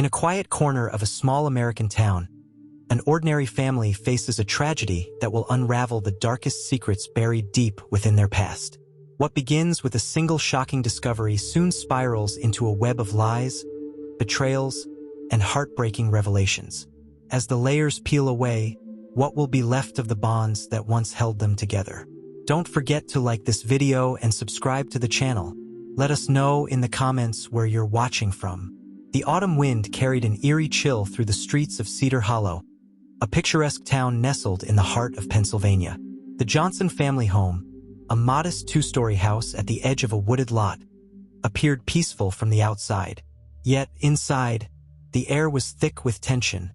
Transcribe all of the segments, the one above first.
In a quiet corner of a small American town, an ordinary family faces a tragedy that will unravel the darkest secrets buried deep within their past. What begins with a single shocking discovery soon spirals into a web of lies, betrayals, and heartbreaking revelations. As the layers peel away, what will be left of the bonds that once held them together? Don't forget to like this video and subscribe to the channel. Let us know in the comments where you're watching from. The autumn wind carried an eerie chill through the streets of Cedar Hollow, a picturesque town nestled in the heart of Pennsylvania. The Johnson family home, a modest two-story house at the edge of a wooded lot, appeared peaceful from the outside. Yet, inside, the air was thick with tension,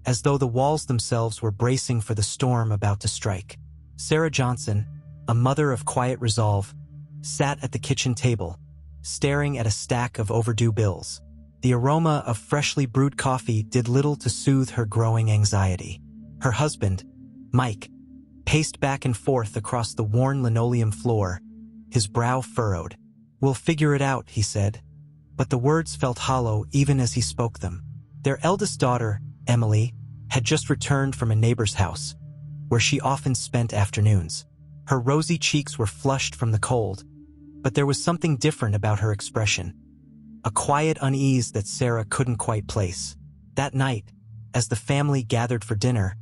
as though the walls themselves were bracing for the storm about to strike. Sarah Johnson, a mother of quiet resolve, sat at the kitchen table, staring at a stack of overdue bills. The aroma of freshly brewed coffee did little to soothe her growing anxiety. Her husband, Mike, paced back and forth across the worn linoleum floor, his brow furrowed. "We'll figure it out," he said, but the words felt hollow even as he spoke them. Their eldest daughter, Emily, had just returned from a neighbor's house, where she often spent afternoons. Her rosy cheeks were flushed from the cold, but there was something different about her expression, a quiet unease that Sarah couldn't quite place. That night, as the family gathered for dinner,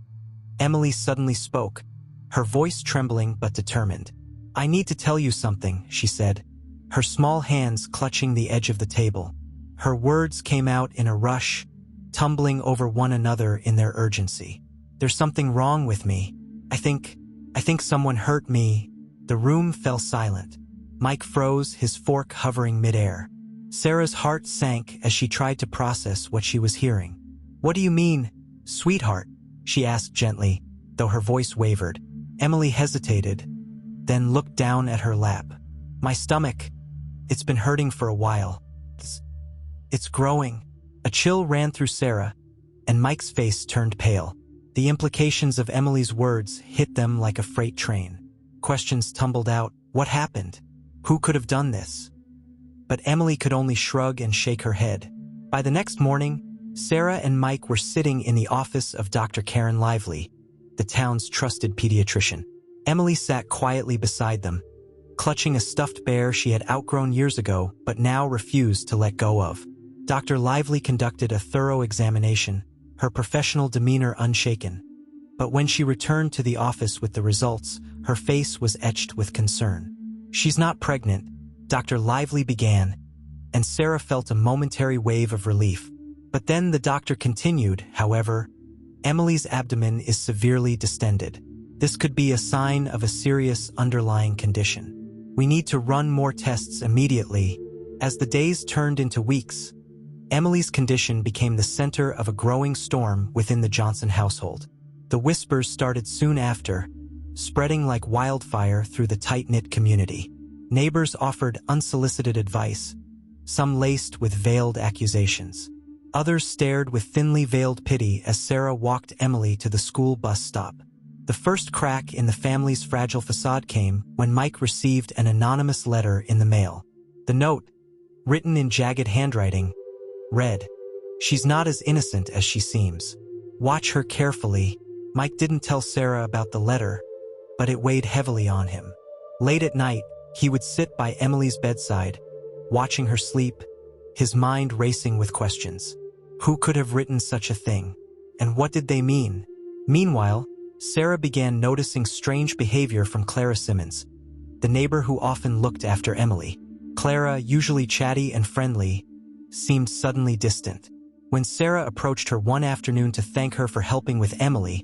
Emily suddenly spoke, her voice trembling but determined. "I need to tell you something," she said, her small hands clutching the edge of the table. Her words came out in a rush, tumbling over one another in their urgency. "There's something wrong with me. I think someone hurt me." The room fell silent. Mike froze, his fork hovering midair. Sarah's heart sank as she tried to process what she was hearing. "What do you mean, sweetheart?" she asked gently, though her voice wavered. Emily hesitated, then looked down at her lap. "My stomach. It's been hurting for a while. It's growing." A chill ran through Sarah, and Mike's face turned pale. The implications of Emily's words hit them like a freight train. Questions tumbled out. What happened? Who could have done this? But Emily could only shrug and shake her head. By the next morning, Sarah and Mike were sitting in the office of Dr. Karen Lively, the town's trusted pediatrician. Emily sat quietly beside them, clutching a stuffed bear she had outgrown years ago but now refused to let go of. Dr. Lively conducted a thorough examination, her professional demeanor unshaken. But when she returned to the office with the results, her face was etched with concern. "She's not pregnant," Dr. Lively began, and Sarah felt a momentary wave of relief. But then the doctor continued, "However, Emily's abdomen is severely distended. This could be a sign of a serious underlying condition. We need to run more tests immediately." As the days turned into weeks, Emily's condition became the center of a growing storm within the Johnson household. The whispers started soon after, spreading like wildfire through the tight-knit community. Neighbors offered unsolicited advice, some laced with veiled accusations. Others stared with thinly veiled pity as Sarah walked Emily to the school bus stop. The first crack in the family's fragile facade came when Mike received an anonymous letter in the mail. The note, written in jagged handwriting, read, "She's not as innocent as she seems. Watch her carefully." Mike didn't tell Sarah about the letter, but it weighed heavily on him. Late at night, he would sit by Emily's bedside, watching her sleep, his mind racing with questions. Who could have written such a thing? And what did they mean? Meanwhile, Sarah began noticing strange behavior from Clara Simmons, the neighbor who often looked after Emily. Clara, usually chatty and friendly, seemed suddenly distant. When Sarah approached her one afternoon to thank her for helping with Emily,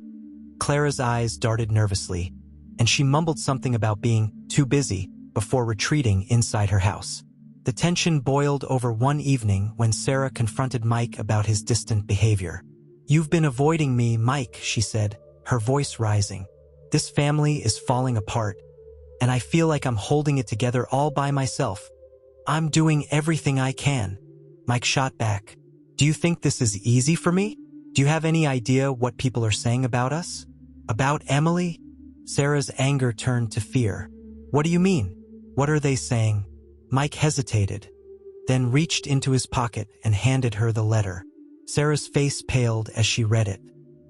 Clara's eyes darted nervously, and she mumbled something about being too busy before retreating inside her house. The tension boiled over one evening when Sarah confronted Mike about his distant behavior. "You've been avoiding me, Mike," she said, her voice rising. "This family is falling apart, and I feel like I'm holding it together all by myself. I'm doing everything I can." Mike shot back. "Do you think this is easy for me? Do you have any idea what people are saying about us? About Emily?" Sarah's anger turned to fear. "What do you mean? What are they saying?" Mike hesitated, then reached into his pocket and handed her the letter. Sarah's face paled as she read it.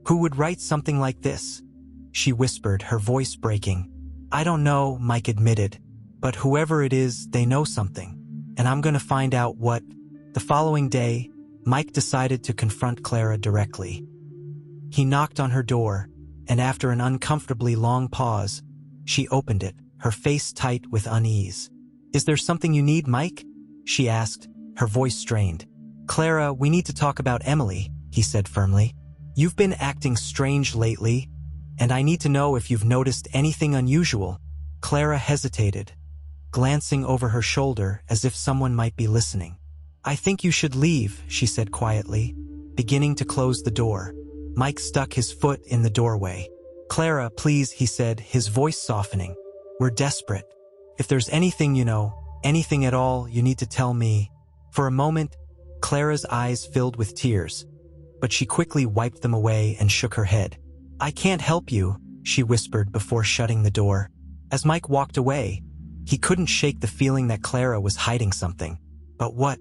Who would write something like this? She whispered, her voice breaking. I don't know, Mike admitted, but whoever it is, they know something. And I'm going to find out what. The following day, Mike decided to confront Clara directly. He knocked on her door, and after an uncomfortably long pause, she opened it, her face tight with unease. Is there something you need, Mike? She asked, her voice strained. Clara, we need to talk about Emily, he said firmly. You've been acting strange lately, and I need to know if you've noticed anything unusual. Clara hesitated, glancing over her shoulder as if someone might be listening. I think you should leave, she said quietly, beginning to close the door. Mike stuck his foot in the doorway. Clara, please, he said, his voice softening. We're desperate. If there's anything you know, anything at all, you need to tell me. For a moment, Clara's eyes filled with tears, but she quickly wiped them away and shook her head. I can't help you, she whispered before shutting the door. As Mike walked away, he couldn't shake the feeling that Clara was hiding something. But what?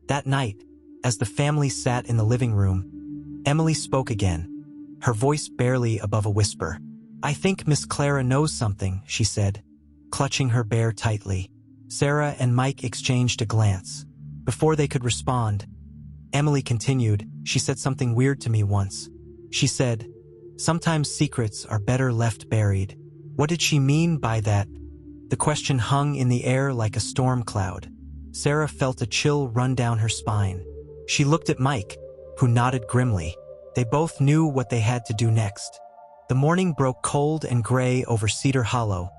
That night, as the family sat in the living room, Emily spoke again, her voice barely above a whisper. I think Miss Clara knows something, she said, clutching her bear tightly. Sarah and Mike exchanged a glance. Before they could respond, Emily continued, she said something weird to me once. She said, sometimes secrets are better left buried. What did she mean by that? The question hung in the air like a storm cloud. Sarah felt a chill run down her spine. She looked at Mike, who nodded grimly. They both knew what they had to do next. The morning broke cold and gray over Cedar Hollow,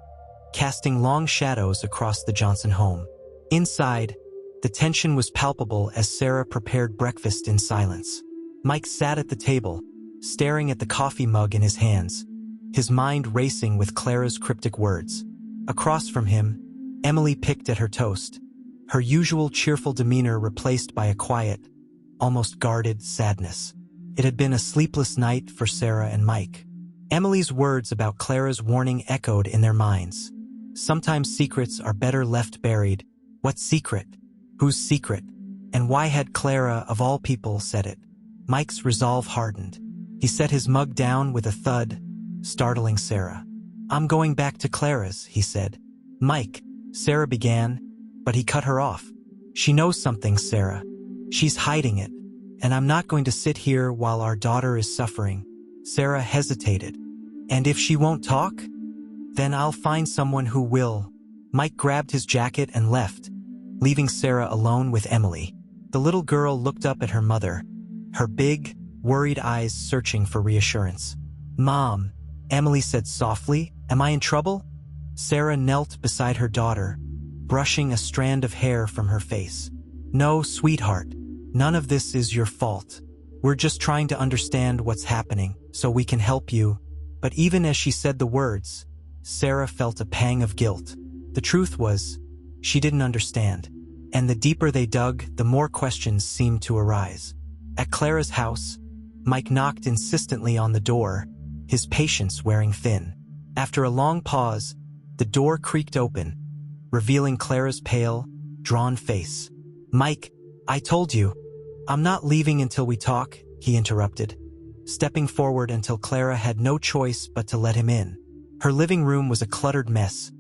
casting long shadows across the Johnson home. Inside, the tension was palpable as Sarah prepared breakfast in silence. Mike sat at the table, staring at the coffee mug in his hands, his mind racing with Clara's cryptic words. Across from him, Emily picked at her toast, her usual cheerful demeanor replaced by a quiet, almost guarded sadness. It had been a sleepless night for Sarah and Mike. Emily's words about Clara's warning echoed in their minds. Sometimes secrets are better left buried. What secret? Whose secret? And why had Clara, of all people, said it? Mike's resolve hardened. He set his mug down with a thud, startling Sarah. I'm going back to Clara's, he said. Mike, Sarah began, but he cut her off. She knows something, Sarah. She's hiding it, and I'm not going to sit here while our daughter is suffering. Sarah hesitated. And if she won't talk? Then I'll find someone who will. Mike grabbed his jacket and left, leaving Sarah alone with Emily. The little girl looked up at her mother, her big, worried eyes searching for reassurance. Mom, Emily said softly, am I in trouble? Sarah knelt beside her daughter, brushing a strand of hair from her face. No, sweetheart, none of this is your fault. We're just trying to understand what's happening so we can help you. But even as she said the words, Sarah felt a pang of guilt. The truth was, she didn't understand. And the deeper they dug, the more questions seemed to arise. At Clara's house, Mike knocked insistently on the door, his patience wearing thin. After a long pause, the door creaked open, revealing Clara's pale, drawn face. Mike, I told you. I'm not leaving until we talk, he interrupted, stepping forward until Clara had no choice but to let him in. Her living room was a cluttered mess,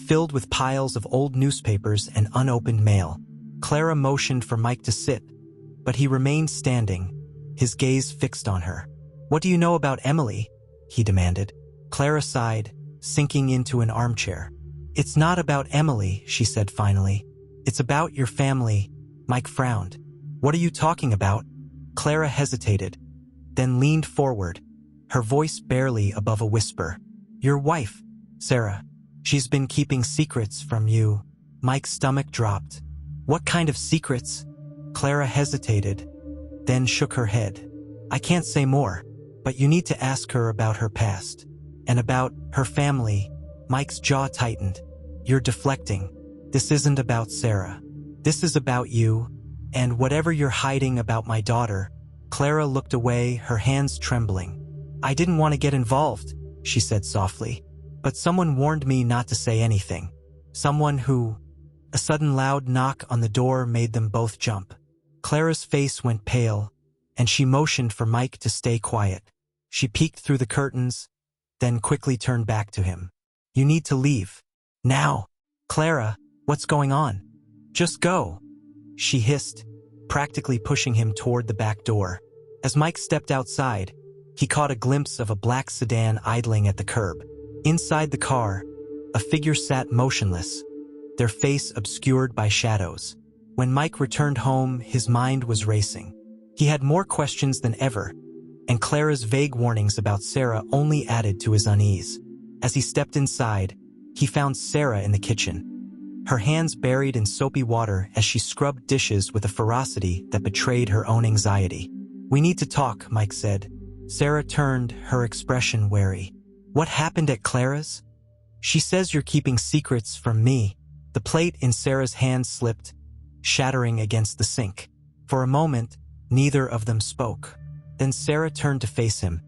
filled with piles of old newspapers and unopened mail. Clara motioned for Mike to sit, but he remained standing, his gaze fixed on her. What do you know about Emily? He demanded. Clara sighed, sinking into an armchair. It's not about Emily, she said finally. It's about your family. Mike frowned. What are you talking about? Clara hesitated, then leaned forward, her voice barely above a whisper. Your wife, Sarah. She's been keeping secrets from you. Mike's stomach dropped. What kind of secrets? Clara hesitated, then shook her head. I can't say more, but you need to ask her about her past. And about her family. Mike's jaw tightened. You're deflecting. This isn't about Sarah. This is about you, and whatever you're hiding about my daughter. Clara looked away, her hands trembling. I didn't want to get involved, she said softly. But someone warned me not to say anything. Someone who... A sudden loud knock on the door made them both jump. Clara's face went pale, and she motioned for Mike to stay quiet. She peeked through the curtains, then quickly turned back to him. "You need to leave. Now." "Clara, what's going on?" "Just go," she hissed, practically pushing him toward the back door. As Mike stepped outside, he caught a glimpse of a black sedan idling at the curb. Inside the car, a figure sat motionless, their face obscured by shadows. When Mike returned home, his mind was racing. He had more questions than ever, and Clara's vague warnings about Sarah only added to his unease. As he stepped inside, he found Sarah in the kitchen, her hands buried in soapy water as she scrubbed dishes with a ferocity that betrayed her own anxiety. "We need to talk," Mike said. Sarah turned, her expression wary. "What happened at Clara's?" "She says you're keeping secrets from me." The plate in Sarah's hand slipped, shattering against the sink. For a moment, neither of them spoke. Then Sarah turned to face him,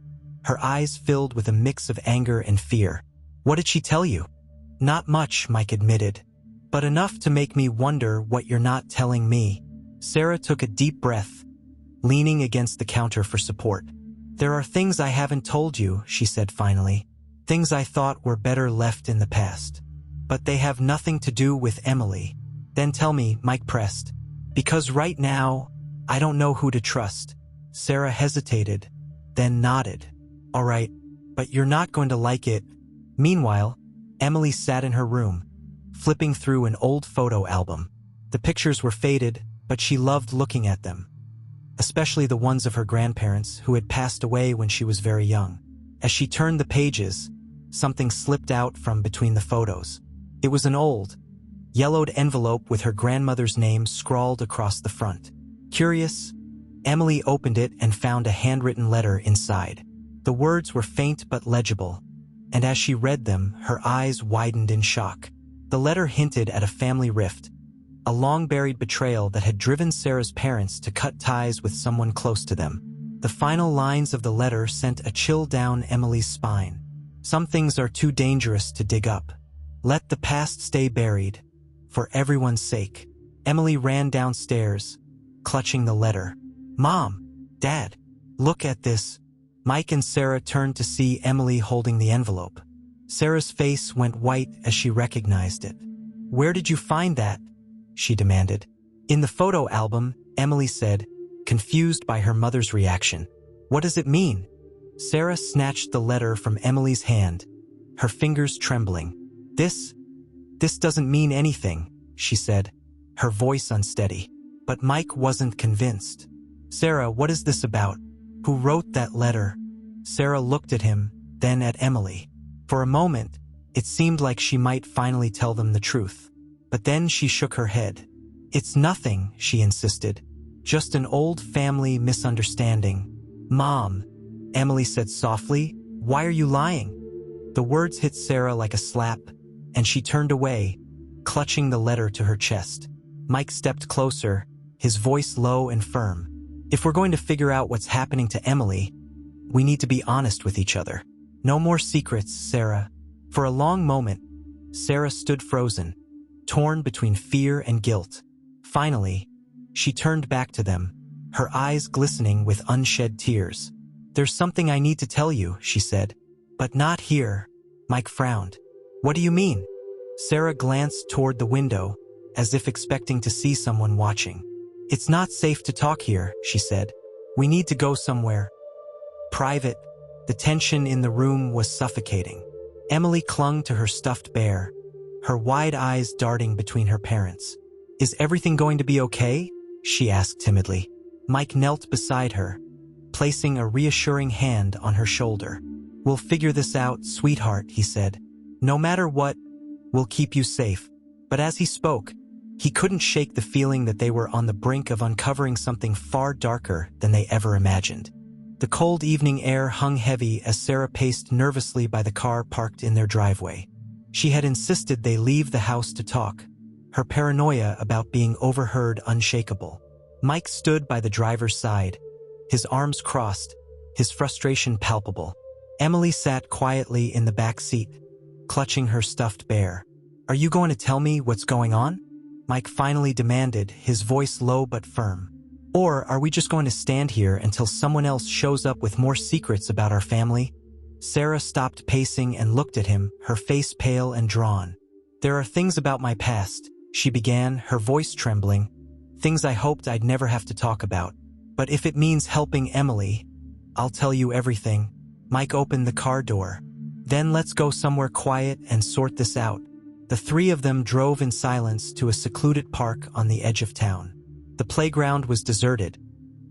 her eyes filled with a mix of anger and fear. "What did she tell you?" "Not much," Mike admitted, "but enough to make me wonder what you're not telling me." Sarah took a deep breath, leaning against the counter for support. "There are things I haven't told you," she said finally. "Things I thought were better left in the past. But they have nothing to do with Emily." "Then tell me," Mike pressed. "Because right now, I don't know who to trust." Sarah hesitated, then nodded. "All right, but you're not going to like it." Meanwhile, Emily sat in her room, flipping through an old photo album. The pictures were faded, but she loved looking at them, especially the ones of her grandparents who had passed away when she was very young. As she turned the pages, something slipped out from between the photos. It was an old, yellowed envelope with her grandmother's name scrawled across the front. Curious, Emily opened it and found a handwritten letter inside. The words were faint but legible, and as she read them, her eyes widened in shock. The letter hinted at a family rift, a long-buried betrayal that had driven Sarah's parents to cut ties with someone close to them. The final lines of the letter sent a chill down Emily's spine. "Some things are too dangerous to dig up. Let the past stay buried, for everyone's sake." Emily ran downstairs, clutching the letter. "Mom, Dad, look at this." Mike and Sarah turned to see Emily holding the envelope. Sarah's face went white as she recognized it. "Where did you find that?" she demanded. "In the photo album," Emily said, confused by her mother's reaction. "What does it mean?" Sarah snatched the letter from Emily's hand, her fingers trembling. This doesn't mean anything," she said, her voice unsteady. But Mike wasn't convinced. "Sarah, what is this about? Who wrote that letter?" Sarah looked at him, then at Emily. For a moment, it seemed like she might finally tell them the truth. But then she shook her head. "It's nothing," she insisted. "Just an old family misunderstanding." "Mom," Emily said softly, "why are you lying?" The words hit Sarah like a slap, and she turned away, clutching the letter to her chest. Mike stepped closer, his voice low and firm. "If we're going to figure out what's happening to Emily, we need to be honest with each other. No more secrets, Sarah." For a long moment, Sarah stood frozen, torn between fear and guilt. Finally, she turned back to them, her eyes glistening with unshed tears. "There's something I need to tell you," she said. "But not here." Mike frowned. "What do you mean?" Sarah glanced toward the window, as if expecting to see someone watching. "It's not safe to talk here," she said. "We need to go somewhere private." The tension in the room was suffocating. Emily clung to her stuffed bear, her wide eyes darting between her parents. "Is everything going to be okay?" she asked timidly. Mike knelt beside her, placing a reassuring hand on her shoulder. "We'll figure this out, sweetheart," he said. "No matter what, we'll keep you safe." But as he spoke, he couldn't shake the feeling that they were on the brink of uncovering something far darker than they ever imagined. The cold evening air hung heavy as Sarah paced nervously by the car parked in their driveway. She had insisted they leave the house to talk, her paranoia about being overheard unshakable. Mike stood by the driver's side, his arms crossed, his frustration palpable. Emily sat quietly in the back seat, clutching her stuffed bear. "Are you going to tell me what's going on?" Mike finally demanded, his voice low but firm. Or are we just going to stand here until someone else shows up with more secrets about our family? Sarah stopped pacing and looked at him, her face pale and drawn. There are things about my past, she began, her voice trembling, things I hoped I'd never have to talk about. But if it means helping Emily, I'll tell you everything. Mike opened the car door. Then let's go somewhere quiet and sort this out. The three of them drove in silence to a secluded park on the edge of town. The playground was deserted,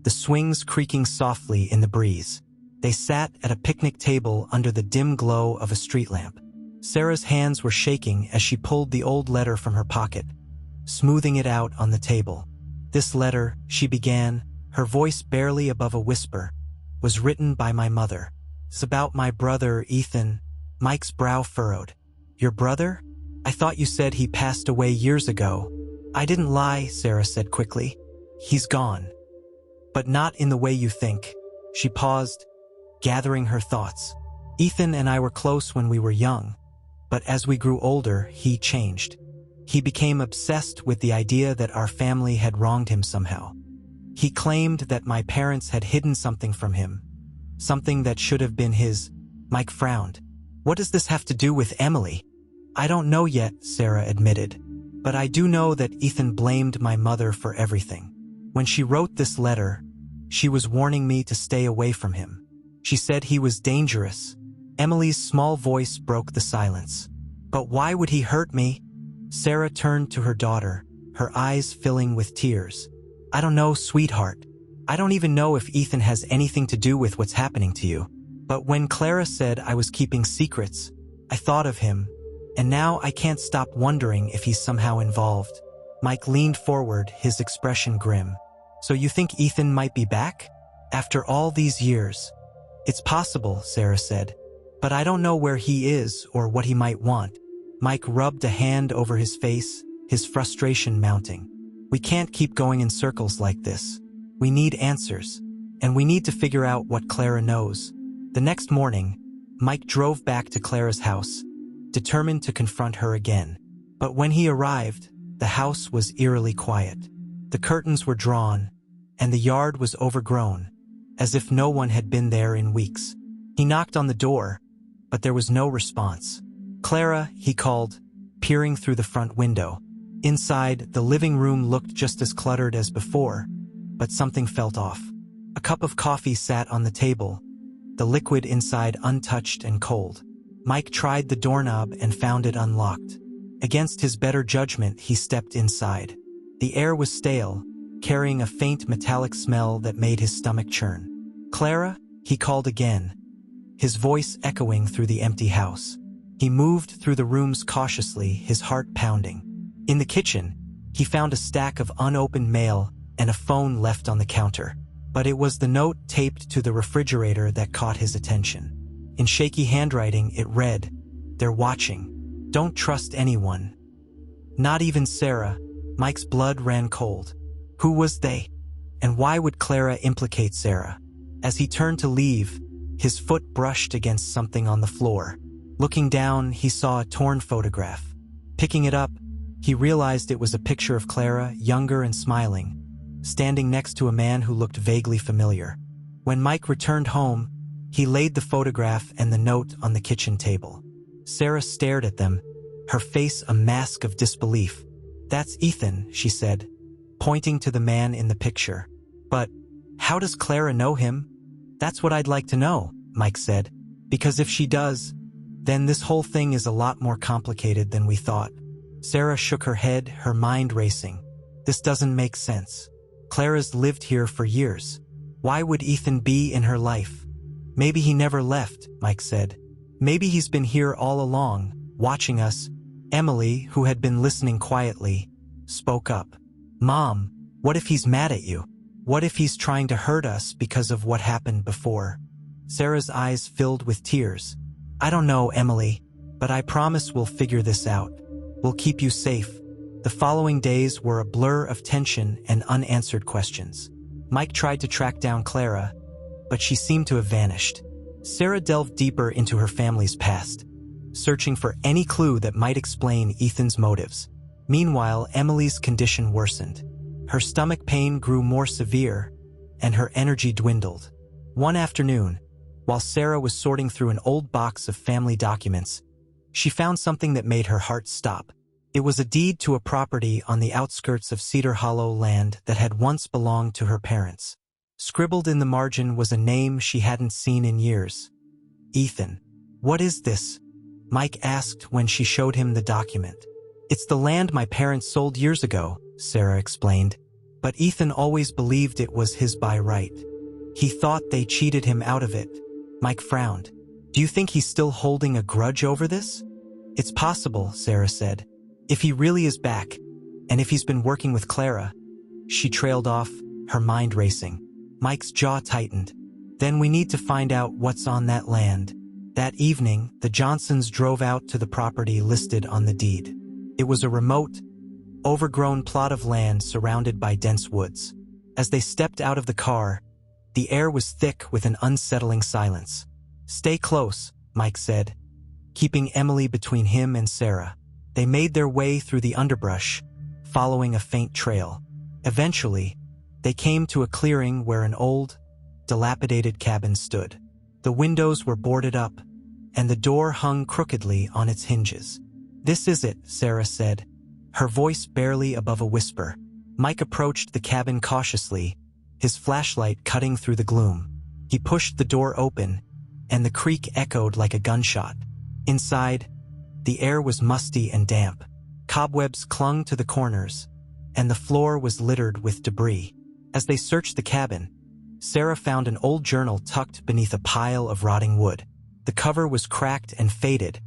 the swings creaking softly in the breeze. They sat at a picnic table under the dim glow of a street lamp. Sarah's hands were shaking as she pulled the old letter from her pocket, smoothing it out on the table. This letter, she began, her voice barely above a whisper, was written by my mother. It's about my brother, Ethan. Mike's brow furrowed. Your brother? I thought you said he passed away years ago. I didn't lie, Sarah said quickly. He's gone. But not in the way you think. She paused, gathering her thoughts. Ethan and I were close when we were young, but as we grew older, he changed. He became obsessed with the idea that our family had wronged him somehow. He claimed that my parents had hidden something from him, something that should have been his. Mike frowned. What does this have to do with Emily? I don't know yet, Sarah admitted, but I do know that Ethan blamed my mother for everything. When she wrote this letter, she was warning me to stay away from him. She said he was dangerous. Emily's small voice broke the silence. But why would he hurt me? Sarah turned to her daughter, her eyes filling with tears. I don't know, sweetheart. I don't even know if Ethan has anything to do with what's happening to you. But when Clara said I was keeping secrets, I thought of him, and now I can't stop wondering if he's somehow involved. Mike leaned forward, his expression grim. So you think Ethan might be back? After all these years? It's possible, Sarah said, but I don't know where he is or what he might want. Mike rubbed a hand over his face, his frustration mounting. We can't keep going in circles like this. We need answers, and we need to figure out what Clara knows. The next morning, Mike drove back to Clara's house, determined to confront her again. But when he arrived, the house was eerily quiet. The curtains were drawn, and the yard was overgrown, as if no one had been there in weeks. He knocked on the door, but there was no response. Clara, he called, peering through the front window. Inside, the living room looked just as cluttered as before, but something felt off. A cup of coffee sat on the table, the liquid inside untouched and cold. Mike tried the doorknob and found it unlocked. Against his better judgment, he stepped inside. The air was stale, carrying a faint metallic smell that made his stomach churn. Clara, he called again, his voice echoing through the empty house. He moved through the rooms cautiously, his heart pounding. In the kitchen, he found a stack of unopened mail and a phone left on the counter. But it was the note taped to the refrigerator that caught his attention. In shaky handwriting, it read, "They're watching. Don't trust anyone. Not even Sarah." Mike's blood ran cold. Who was they? And why would Clara implicate Sarah? As he turned to leave, his foot brushed against something on the floor. Looking down, he saw a torn photograph. Picking it up, he realized it was a picture of Clara, younger and smiling, standing next to a man who looked vaguely familiar. When Mike returned home, he laid the photograph and the note on the kitchen table. Sarah stared at them, her face a mask of disbelief. "That's Ethan," she said, pointing to the man in the picture. "But how does Clara know him?" "That's what I'd like to know," Mike said, "because if she does, then this whole thing is a lot more complicated than we thought." Sarah shook her head, her mind racing. "This doesn't make sense. Clara's lived here for years. Why would Ethan be in her life?" "Maybe he never left," Mike said. "Maybe he's been here all along, watching us." Emily, who had been listening quietly, spoke up. "Mom, what if he's mad at you? What if he's trying to hurt us because of what happened before?" Sarah's eyes filled with tears. "I don't know, Emily, but I promise we'll figure this out. We'll keep you safe." The following days were a blur of tension and unanswered questions. Mike tried to track down Clara, but she seemed to have vanished. Sarah delved deeper into her family's past, searching for any clue that might explain Ethan's motives. Meanwhile, Emily's condition worsened. Her stomach pain grew more severe, and her energy dwindled. One afternoon, while Sarah was sorting through an old box of family documents, she found something that made her heart stop. It was a deed to a property on the outskirts of Cedar Hollow land that had once belonged to her parents. Scribbled in the margin was a name she hadn't seen in years. Ethan. "What is this?" Mike asked when she showed him the document. "It's the land my parents sold years ago," Sarah explained. But Ethan always believed it was his by right. He thought they cheated him out of it. Mike frowned. "Do you think he's still holding a grudge over this?" "It's possible," Sarah said. "If he really is back, and if he's been working with Clara." She trailed off, her mind racing. Mike's jaw tightened. "Then we need to find out what's on that land." That evening, the Johnsons drove out to the property listed on the deed. It was a remote, overgrown plot of land surrounded by dense woods. As they stepped out of the car, the air was thick with an unsettling silence. "Stay close," Mike said, keeping Emily between him and Sarah. They made their way through the underbrush, following a faint trail. Eventually, they came to a clearing where an old, dilapidated cabin stood. The windows were boarded up, and the door hung crookedly on its hinges. "This is it," Sarah said, her voice barely above a whisper. Mike approached the cabin cautiously, his flashlight cutting through the gloom. He pushed the door open, and the creak echoed like a gunshot. Inside, the air was musty and damp. Cobwebs clung to the corners, and the floor was littered with debris. As they searched the cabin, Sarah found an old journal tucked beneath a pile of rotting wood. The cover was cracked and faded,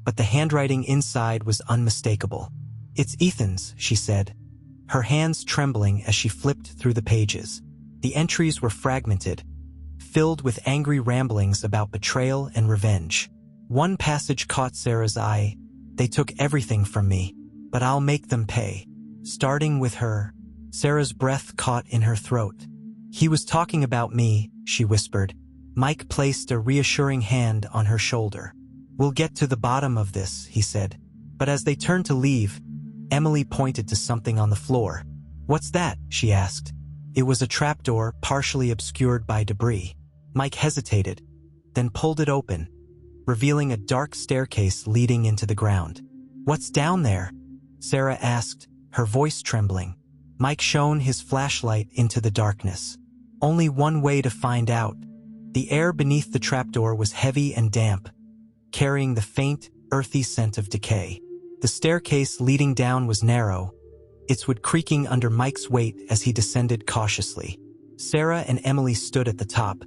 but the handwriting inside was unmistakable. "It's Ethan's," she said, her hands trembling as she flipped through the pages. The entries were fragmented, filled with angry ramblings about betrayal and revenge. One passage caught Sarah's eye. "They took everything from me, but I'll make them pay. Starting with her." Sarah's breath caught in her throat. "He was talking about me," she whispered. Mike placed a reassuring hand on her shoulder. "We'll get to the bottom of this," he said. But as they turned to leave, Emily pointed to something on the floor. "What's that?" she asked. It was a trapdoor partially obscured by debris. Mike hesitated, then pulled it open, revealing a dark staircase leading into the ground. "What's down there?" Sarah asked, her voice trembling. Mike shone his flashlight into the darkness. Only one way to find out. The air beneath the trapdoor was heavy and damp, carrying the faint, earthy scent of decay. The staircase leading down was narrow, its wood creaking under Mike's weight as he descended cautiously. Sarah and Emily stood at the top,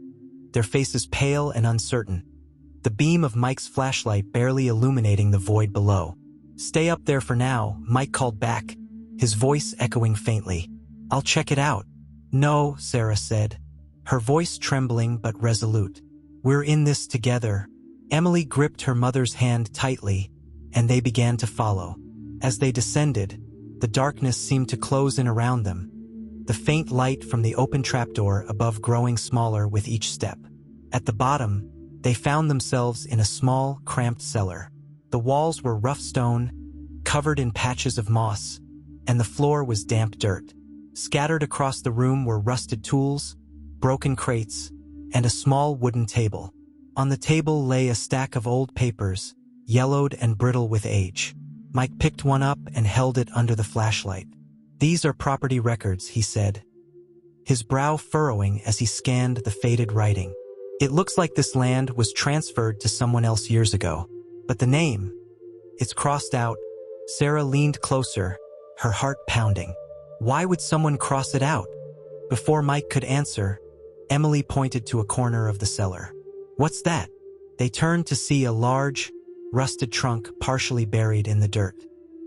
their faces pale and uncertain, the beam of Mike's flashlight barely illuminating the void below. "Stay up there for now," Mike called back, his voice echoing faintly. "I'll check it out." "No," Sarah said, her voice trembling but resolute. "We're in this together." Emily gripped her mother's hand tightly, and they began to follow. As they descended, the darkness seemed to close in around them, the faint light from the open trapdoor above growing smaller with each step. At the bottom, they found themselves in a small, cramped cellar. The walls were rough stone, covered in patches of moss, and the floor was damp dirt. Scattered across the room were rusted tools, broken crates, and a small wooden table. On the table lay a stack of old papers, yellowed and brittle with age. Mike picked one up and held it under the flashlight. "These are property records," he said, his brow furrowing as he scanned the faded writing. "It looks like this land was transferred to someone else years ago. But the name, it's crossed out." Sarah leaned closer, her heart pounding. "Why would someone cross it out?" Before Mike could answer, Emily pointed to a corner of the cellar. "What's that?" They turned to see a large, rusted trunk partially buried in the dirt.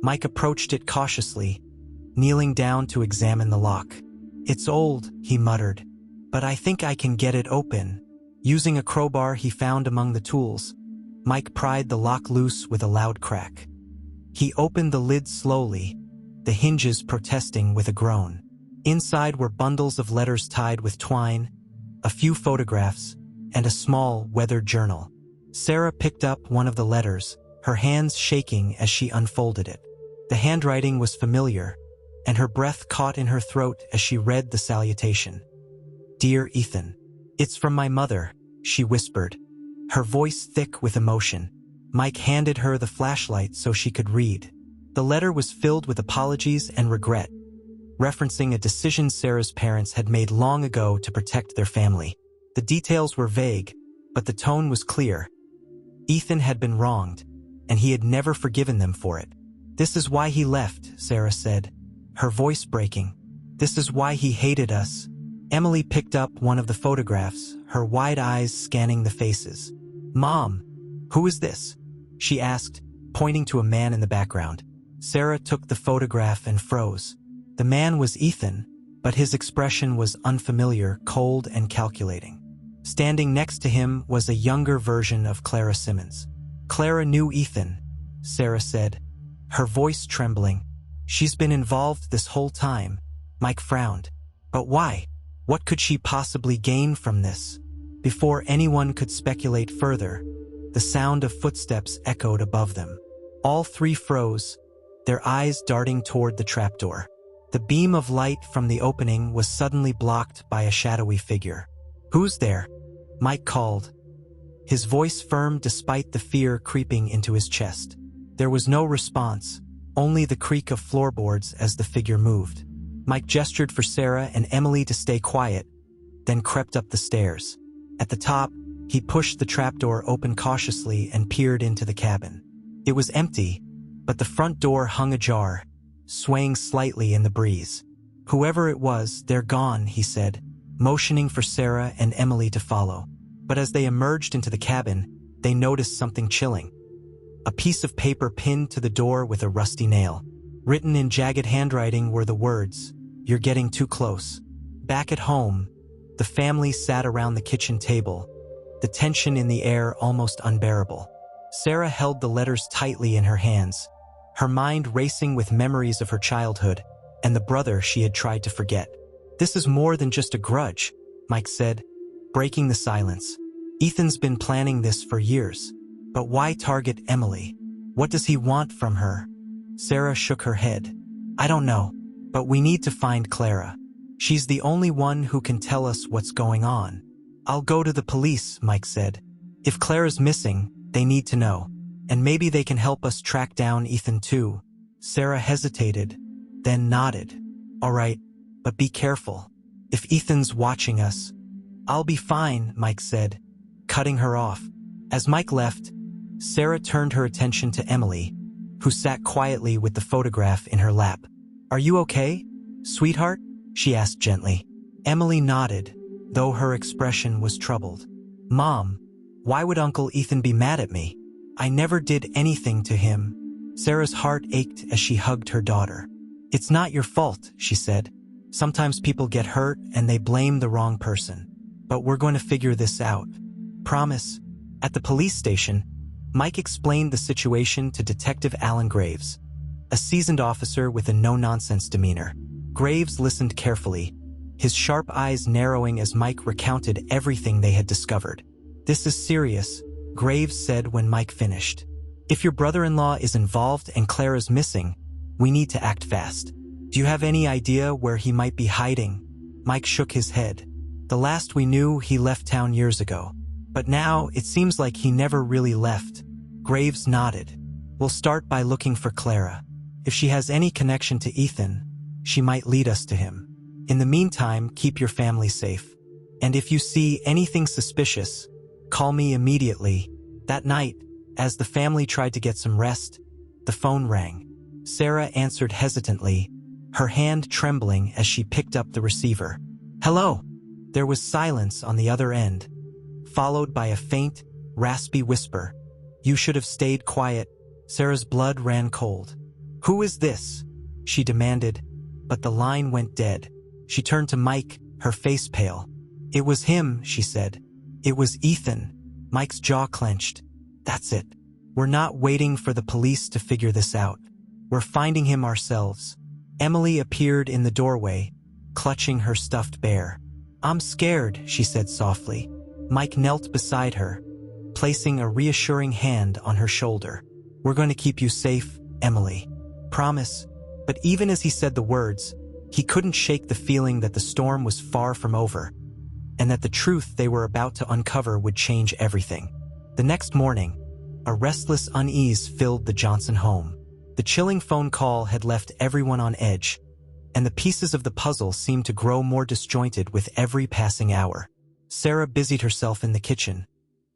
Mike approached it cautiously, kneeling down to examine the lock. "It's old," he muttered, "but I think I can get it open." Using a crowbar he found among the tools, Mike pried the lock loose with a loud crack. He opened the lid slowly, the hinges protesting with a groan. Inside were bundles of letters tied with twine, a few photographs, and a small, weathered journal. Sarah picked up one of the letters, her hands shaking as she unfolded it. The handwriting was familiar, and her breath caught in her throat as she read the salutation. "Dear Ethan, it's from my mother," she whispered, her voice thick with emotion. Mike handed her the flashlight so she could read. The letter was filled with apologies and regret, referencing a decision Sarah's parents had made long ago to protect their family. The details were vague, but the tone was clear. Ethan had been wronged, and he had never forgiven them for it. "This is why he left," Sarah said, her voice breaking. "This is why he hated us." Emily picked up one of the photographs, her wide eyes scanning the faces. "Mom, who is this?" she asked, pointing to a man in the background. Sarah took the photograph and froze. The man was Ethan, but his expression was unfamiliar, cold, and calculating. Standing next to him was a younger version of Clara Simmons. "Clara knew Ethan," Sarah said, her voice trembling. "She's been involved this whole time." Mike frowned. "But why? What could she possibly gain from this?" Before anyone could speculate further, the sound of footsteps echoed above them. All three froze, their eyes darting toward the trapdoor. The beam of light from the opening was suddenly blocked by a shadowy figure. "Who's there?" Mike called, his voice firm despite the fear creeping into his chest. There was no response, only the creak of floorboards as the figure moved. Mike gestured for Sarah and Emily to stay quiet, then crept up the stairs. At the top, he pushed the trapdoor open cautiously and peered into the cabin. It was empty, but the front door hung ajar, swaying slightly in the breeze. "Whoever it was, they're gone," he said, motioning for Sarah and Emily to follow. But as they emerged into the cabin, they noticed something chilling. A piece of paper pinned to the door with a rusty nail. Written in jagged handwriting were the words, "You're getting too close." Back at home, the family sat around the kitchen table, the tension in the air almost unbearable. Sarah held the letters tightly in her hands, her mind racing with memories of her childhood and the brother she had tried to forget. "This is more than just a grudge," Mike said, breaking the silence. "Ethan's been planning this for years. But why target Emily? What does he want from her?" Sarah shook her head. "I don't know, but we need to find Clara. She's the only one who can tell us what's going on." "I'll go to the police," Mike said. "If Clara's missing, they need to know. And maybe they can help us track down Ethan too." Sarah hesitated, then nodded. "All right, but be careful. If Ethan's watching us." "I'll be fine," Mike said, cutting her off. As Mike left, Sarah turned her attention to Emily, who sat quietly with the photograph in her lap. "Are you okay, sweetheart?" she asked gently. Emily nodded, though her expression was troubled. "Mom, why would Uncle Ethan be mad at me? I never did anything to him." Sarah's heart ached as she hugged her daughter. "It's not your fault," she said. "Sometimes people get hurt and they blame the wrong person. But we're going to figure this out. Promise." At the police station, Mike explained the situation to Detective Alan Graves, a seasoned officer with a no-nonsense demeanor. Graves listened carefully, his sharp eyes narrowing as Mike recounted everything they had discovered. "This is serious," Graves said when Mike finished. "If your brother-in-law is involved and Clara's missing, we need to act fast. Do you have any idea where he might be hiding?" Mike shook his head. "The last we knew, he left town years ago. But now, it seems like he never really left." Graves nodded. "We'll start by looking for Clara. If she has any connection to Ethan, she might lead us to him. In the meantime, keep your family safe. And if you see anything suspicious, call me immediately." That night, as the family tried to get some rest, the phone rang. Sarah answered hesitantly, her hand trembling as she picked up the receiver. "Hello." There was silence on the other end, followed by a faint, raspy whisper. "You should have stayed quiet." Sarah's blood ran cold. "Who is this?" she demanded, but the line went dead. She turned to Mike, her face pale. "It was him," she said. "It was Ethan." Mike's jaw clenched. "That's it. We're not waiting for the police to figure this out. We're finding him ourselves." Emily appeared in the doorway, clutching her stuffed bear. "I'm scared," she said softly. Mike knelt beside her, placing a reassuring hand on her shoulder. "We're going to keep you safe, Emily. Promise." But even as he said the words, he couldn't shake the feeling that the storm was far from over, and that the truth they were about to uncover would change everything. The next morning, a restless unease filled the Johnson home. The chilling phone call had left everyone on edge, and the pieces of the puzzle seemed to grow more disjointed with every passing hour. Sarah busied herself in the kitchen,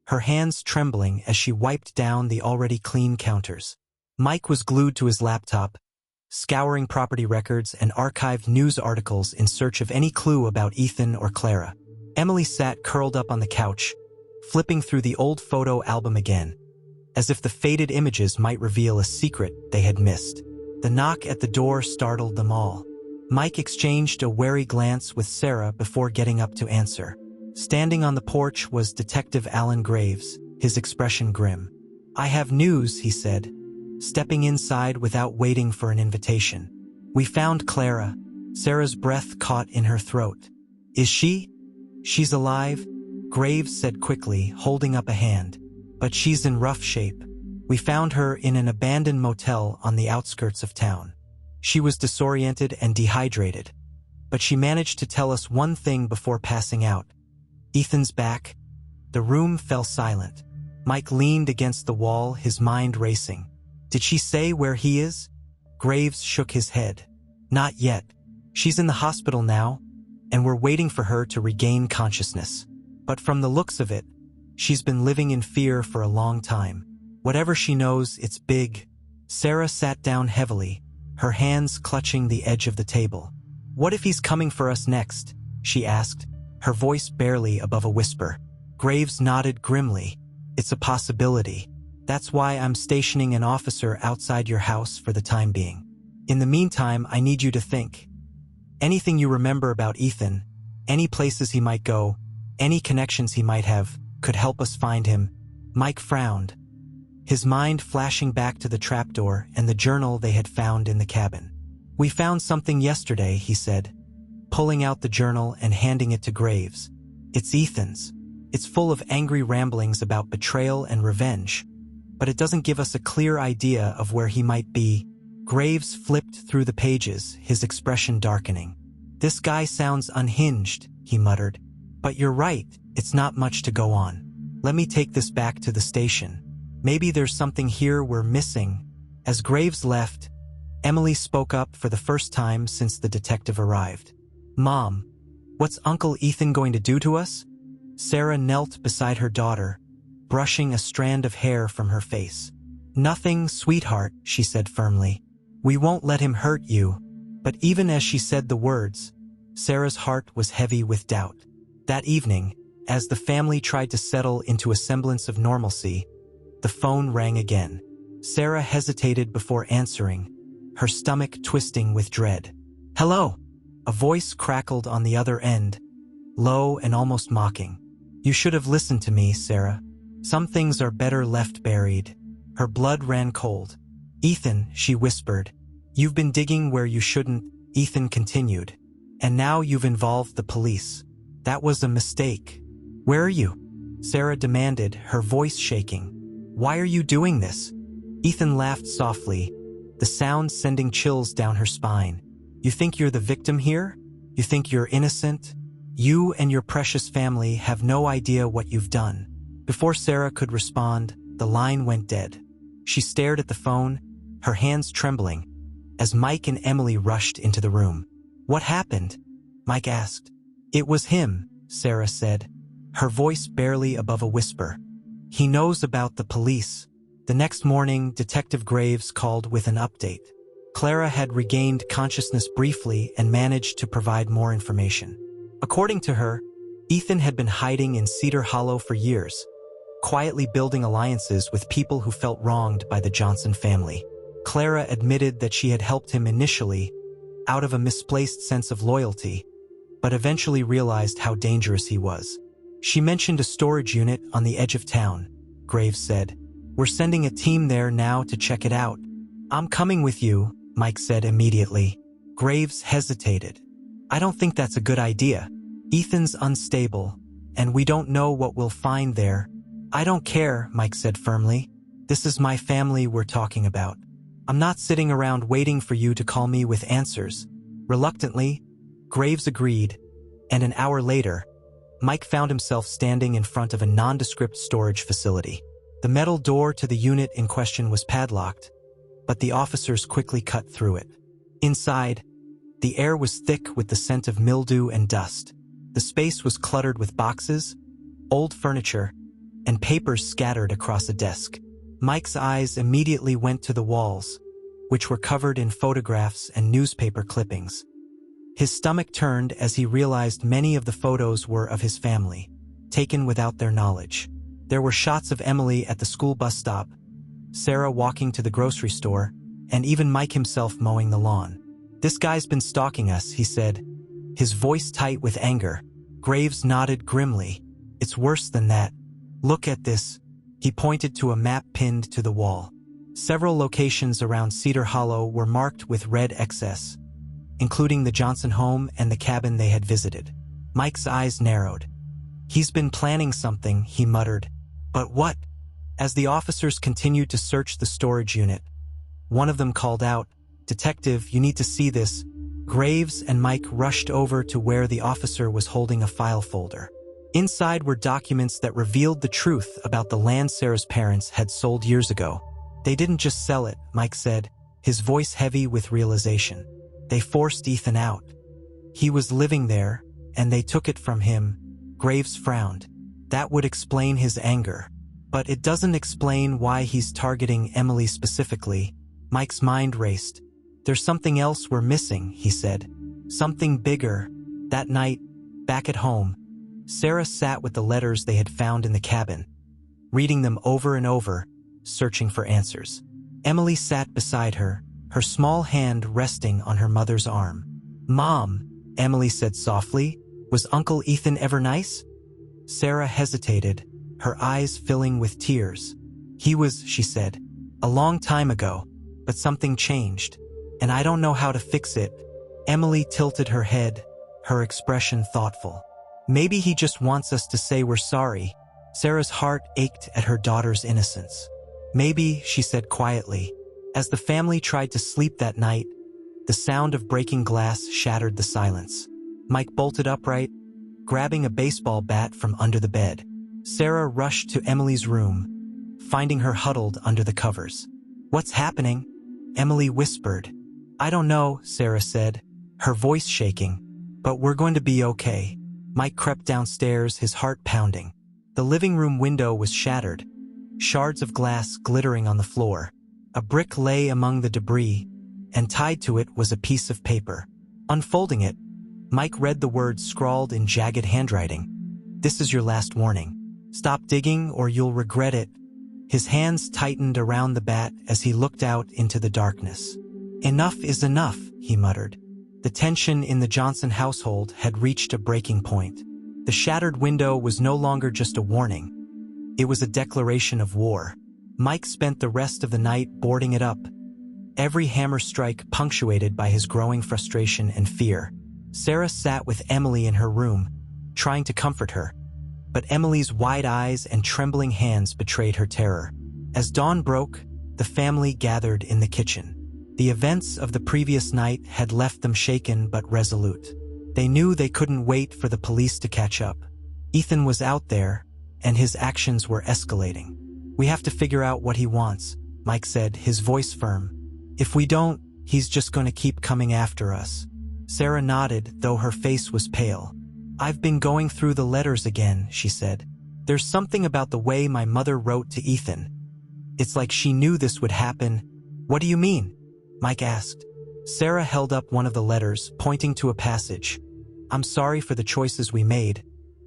her hands trembling as she wiped down the already clean counters. Mike was glued to his laptop, scouring property records and archived news articles in search of any clue about Ethan or Clara. Emily sat curled up on the couch, flipping through the old photo album again, as if the faded images might reveal a secret they had missed. The knock at the door startled them all. Mike exchanged a wary glance with Sarah before getting up to answer. Standing on the porch was Detective Alan Graves, his expression grim. "I have news," he said, stepping inside without waiting for an invitation. "We found Clara." Sarah's breath caught in her throat. "Is she?" "She's alive," Graves said quickly, holding up a hand. "But she's in rough shape. We found her in an abandoned motel on the outskirts of town. She was disoriented and dehydrated, but she managed to tell us one thing before passing out. Ethan's back." The room fell silent. Mike leaned against the wall, his mind racing. "Did she say where he is?" Graves shook his head. "Not yet. She's in the hospital now, and we're waiting for her to regain consciousness. But from the looks of it, she's been living in fear for a long time. Whatever she knows, it's big." Sarah sat down heavily, her hands clutching the edge of the table. "What if he's coming for us next?" she asked, her voice barely above a whisper. Graves nodded grimly. "It's a possibility. That's why I'm stationing an officer outside your house for the time being. In the meantime, I need you to think. Anything you remember about Ethan, any places he might go, any connections he might have, could help us find him." Mike frowned, his mind flashing back to the trapdoor and the journal they had found in the cabin. "We found something yesterday," he said, pulling out the journal and handing it to Graves. "It's Ethan's. It's full of angry ramblings about betrayal and revenge, but it doesn't give us a clear idea of where he might be." Graves flipped through the pages, his expression darkening. "This guy sounds unhinged," he muttered. "But you're right, it's not much to go on. Let me take this back to the station. Maybe there's something here we're missing." As Graves left, Emily spoke up for the first time since the detective arrived. "Mom, what's Uncle Ethan going to do to us?" Sarah knelt beside her daughter, brushing a strand of hair from her face. "Nothing, sweetheart," she said firmly. "We won't let him hurt you." But even as she said the words, Sarah's heart was heavy with doubt. That evening, as the family tried to settle into a semblance of normalcy, the phone rang again. Sarah hesitated before answering, her stomach twisting with dread. "Hello?" A voice crackled on the other end, low and almost mocking. "You should have listened to me, Sarah. Some things are better left buried." Her blood ran cold. "Ethan," she whispered. "You've been digging where you shouldn't," Ethan continued. "And now you've involved the police. That was a mistake." "Where are you?" Sarah demanded, her voice shaking. "Why are you doing this?" Ethan laughed softly, the sound sending chills down her spine. "You think you're the victim here? You think you're innocent? You and your precious family have no idea what you've done." Before Sarah could respond, the line went dead. She stared at the phone, her hands trembling, as Mike and Emily rushed into the room. "What happened?" Mike asked. "It was him," Sarah said, her voice barely above a whisper. "He knows about the police." The next morning, Detective Graves called with an update. Clara had regained consciousness briefly and managed to provide more information. According to her, Ethan had been hiding in Cedar Hollow for years, quietly building alliances with people who felt wronged by the Johnson family. Clara admitted that she had helped him initially, out of a misplaced sense of loyalty, but eventually realized how dangerous he was. "She mentioned a storage unit on the edge of town," Graves said. "We're sending a team there now to check it out." "I'm coming with you," Mike said immediately. Graves hesitated. "I don't think that's a good idea. Ethan's unstable, and we don't know what we'll find there." "I don't care," Mike said firmly. "This is my family we're talking about. I'm not sitting around waiting for you to call me with answers. Reluctantly, Graves agreed, and an hour later, Mike found himself standing in front of a nondescript storage facility. The metal door to the unit in question was padlocked, but the officers quickly cut through it. Inside, the air was thick with the scent of mildew and dust. The space was cluttered with boxes, old furniture, and papers scattered across a desk. Mike's eyes immediately went to the walls, which were covered in photographs and newspaper clippings. His stomach turned as he realized many of the photos were of his family, taken without their knowledge. There were shots of Emily at the school bus stop, Sarah walking to the grocery store, and even Mike himself mowing the lawn. "This guy's been stalking us," he said, his voice tight with anger. Graves nodded grimly. "It's worse than that. Look at this." He pointed to a map pinned to the wall. Several locations around Cedar Hollow were marked with red X's, including the Johnson home and the cabin they had visited. Mike's eyes narrowed. "He's been planning something," he muttered. "But what?" As the officers continued to search the storage unit, one of them called out, "Detective, you need to see this." Graves and Mike rushed over to where the officer was holding a file folder. Inside were documents that revealed the truth about the land Sarah's parents had sold years ago. "They didn't just sell it," Mike said, his voice heavy with realization. "They forced Ethan out. He was living there, and they took it from him." Graves frowned. That would explain his anger. But it doesn't explain why he's targeting Emily specifically. Mike's mind raced. "There's something else we're missing," he said. "Something bigger." That night, back at home, Sarah sat with the letters they had found in the cabin, reading them over and over, searching for answers. Emily sat beside her, her small hand resting on her mother's arm. "Mom," Emily said softly, "was Uncle Ethan ever nice?" Sarah hesitated, her eyes filling with tears. "He was," she said, "a long time ago, but something changed, and I don't know how to fix it." Emily tilted her head, her expression thoughtful. "Maybe he just wants us to say we're sorry." Sarah's heart ached at her daughter's innocence. "Maybe," she said quietly. As the family tried to sleep that night, the sound of breaking glass shattered the silence. Mike bolted upright, grabbing a baseball bat from under the bed. Sarah rushed to Emily's room, finding her huddled under the covers. "What's happening?" Emily whispered. "I don't know," Sarah said, her voice shaking, "but we're going to be okay." Mike crept downstairs, his heart pounding. The living room window was shattered, shards of glass glittering on the floor. A brick lay among the debris, and tied to it was a piece of paper. Unfolding it, Mike read the words scrawled in jagged handwriting. "This is your last warning. Stop digging or you'll regret it." His hands tightened around the bat as he looked out into the darkness. "Enough is enough," he muttered. The tension in the Johnson household had reached a breaking point. The shattered window was no longer just a warning. It was a declaration of war. Mike spent the rest of the night boarding it up, every hammer strike punctuated by his growing frustration and fear. Sarah sat with Emily in her room, trying to comfort her, but Emily's wide eyes and trembling hands betrayed her terror. As dawn broke, the family gathered in the kitchen. The events of the previous night had left them shaken but resolute. They knew they couldn't wait for the police to catch up. Ethan was out there, and his actions were escalating. "We have to figure out what he wants," Mike said, his voice firm. "If we don't, he's just going to keep coming after us." Sarah nodded, though her face was pale. "I've been going through the letters again," she said. "There's something about the way my mother wrote to Ethan. It's like she knew this would happen." "What do you mean?" Mike asked. Sarah held up one of the letters, pointing to a passage. "I'm sorry for the choices we made,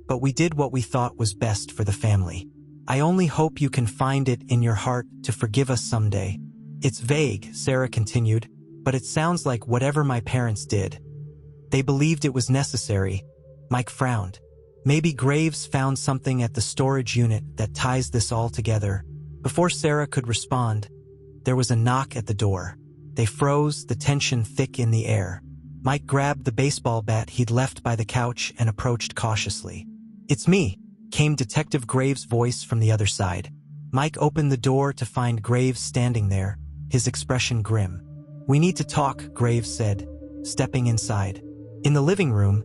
but we did what we thought was best for the family. I only hope you can find it in your heart to forgive us someday." "It's vague," Sarah continued, "but it sounds like whatever my parents did. They believed it was necessary." Mike frowned. Maybe Graves found something at the storage unit that ties this all together. Before Sarah could respond, there was a knock at the door. They froze, the tension thick in the air. Mike grabbed the baseball bat he'd left by the couch and approached cautiously. "It's me," came Detective Graves' voice from the other side. Mike opened the door to find Graves standing there, his expression grim. "We need to talk," Graves said, stepping inside. In the living room,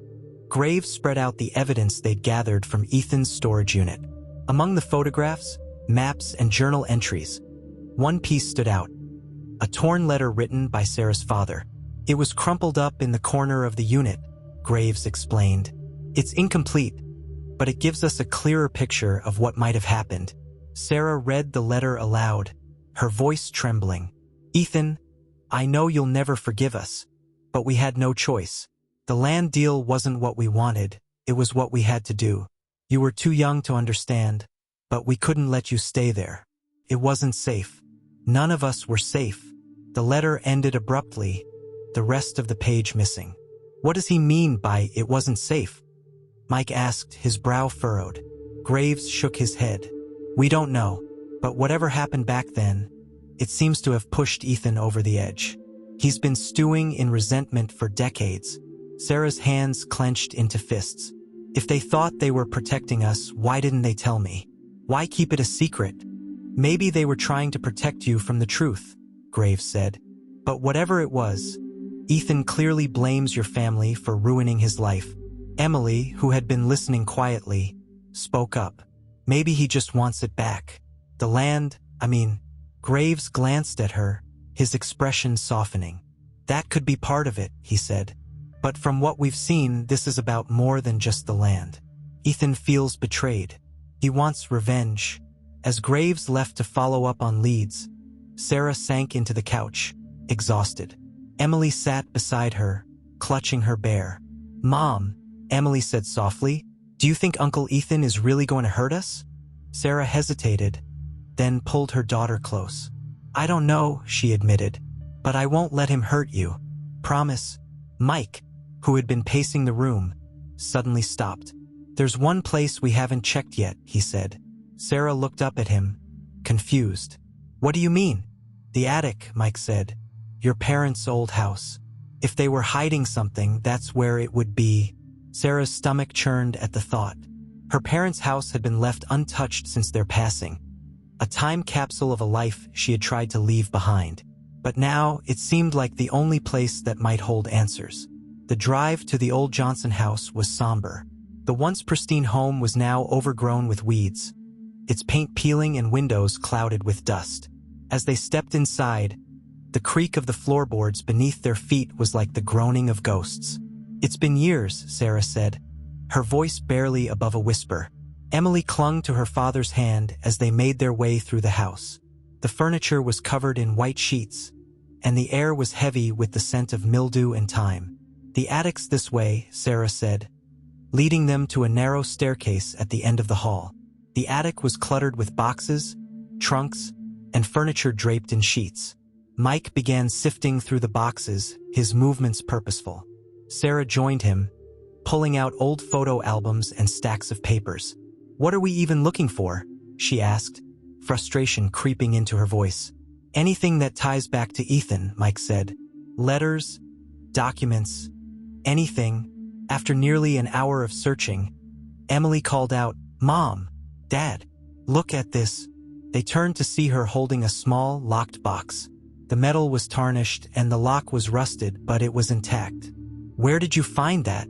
Graves spread out the evidence they'd gathered from Ethan's storage unit. Among the photographs, maps, and journal entries, one piece stood out: a torn letter written by Sarah's father. "It was crumpled up in the corner of the unit," Graves explained. "It's incomplete, but it gives us a clearer picture of what might have happened." Sarah read the letter aloud, her voice trembling. "Ethan, I know you'll never forgive us, but we had no choice. The land deal wasn't what we wanted, it was what we had to do. You were too young to understand, but we couldn't let you stay there. It wasn't safe. None of us were safe." The letter ended abruptly, the rest of the page missing. "What does he mean by it wasn't safe?" Mike asked, his brow furrowed. Graves shook his head. "We don't know, but whatever happened back then, it seems to have pushed Ethan over the edge. He's been stewing in resentment for decades." Sarah's hands clenched into fists. "If they thought they were protecting us, why didn't they tell me? Why keep it a secret?" "Maybe they were trying to protect you from the truth," Graves said. "But whatever it was, Ethan clearly blames your family for ruining his life." Emily, who had been listening quietly, spoke up. "Maybe he just wants it back. The land, Graves glanced at her, his expression softening. "That could be part of it," he said. "But from what we've seen, this is about more than just the land. Ethan feels betrayed. He wants revenge." As Graves left to follow up on leads, Sarah sank into the couch, exhausted. Emily sat beside her, clutching her bear. "Mom," Emily said softly, "do you think Uncle Ethan is really going to hurt us?" Sarah hesitated, then pulled her daughter close. "I don't know," she admitted, "but I won't let him hurt you. Promise." Mike, who had been pacing the room, suddenly stopped. "There's one place we haven't checked yet," he said. Sarah looked up at him, confused. "What do you mean?" "The attic," Mike said. "Your parents' old house. If they were hiding something, that's where it would be." Sarah's stomach churned at the thought. Her parents' house had been left untouched since their passing, a time capsule of a life she had tried to leave behind. But now it seemed like the only place that might hold answers. The drive to the old Johnson house was somber. The once pristine home was now overgrown with weeds, its paint peeling and windows clouded with dust. As they stepped inside, the creak of the floorboards beneath their feet was like the groaning of ghosts. "It's been years," Sarah said, her voice barely above a whisper. Emily clung to her father's hand as they made their way through the house. The furniture was covered in white sheets, and the air was heavy with the scent of mildew and thyme. "The attic's this way," Sarah said, leading them to a narrow staircase at the end of the hall. The attic was cluttered with boxes, trunks, and furniture draped in sheets. Mike began sifting through the boxes, his movements purposeful. Sarah joined him, pulling out old photo albums and stacks of papers. "What are we even looking for?" she asked, frustration creeping into her voice. "Anything that ties back to Ethan," Mike said. "Letters, documents, anything." After nearly an hour of searching, Emily called out, "Mom, Dad, look at this." They turned to see her holding a small, locked box. The metal was tarnished and the lock was rusted, but it was intact. "Where did you find that?"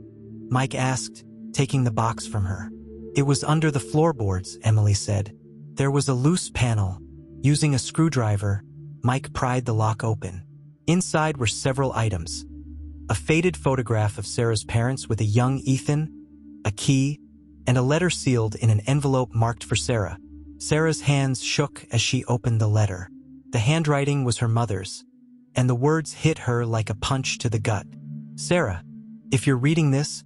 Mike asked, taking the box from her. "It was under the floorboards," Emily said. There was a loose panel. Using a screwdriver, Mike pried the lock open. Inside were several items: a faded photograph of Sarah's parents with a young Ethan, a key, and a letter sealed in an envelope marked for Sarah. Sarah's hands shook as she opened the letter. The handwriting was her mother's, and the words hit her like a punch to the gut. "Sarah, if you're reading this,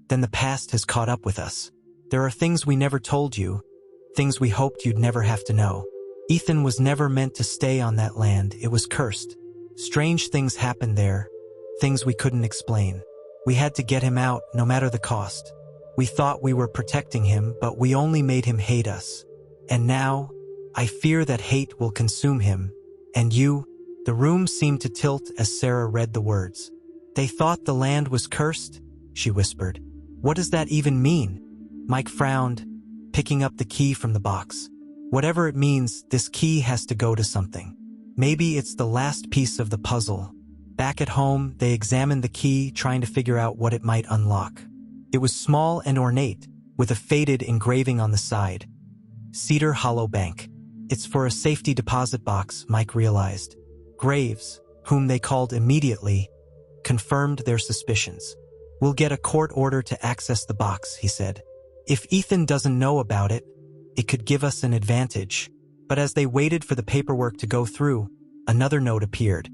then the past has caught up with us. There are things we never told you, things we hoped you'd never have to know. Ethan was never meant to stay on that land, it was cursed. Strange things happened there, things we couldn't explain. We had to get him out, no matter the cost. We thought we were protecting him, but we only made him hate us. And now, I fear that hate will consume him. And you." The room seemed to tilt as Sarah read the words. "They thought the land was cursed?" she whispered. "What does that even mean?" Mike frowned, picking up the key from the box. "Whatever it means, this key has to go to something. Maybe it's the last piece of the puzzle. Back at home, they examined the key, trying to figure out what it might unlock. It was small and ornate, with a faded engraving on the side. Cedar Hollow Bank. It's for a safety deposit box, Mike realized. Graves, whom they called immediately, confirmed their suspicions. We'll get a court order to access the box, he said. If Ethan doesn't know about it, it could give us an advantage. But as they waited for the paperwork to go through, another note appeared,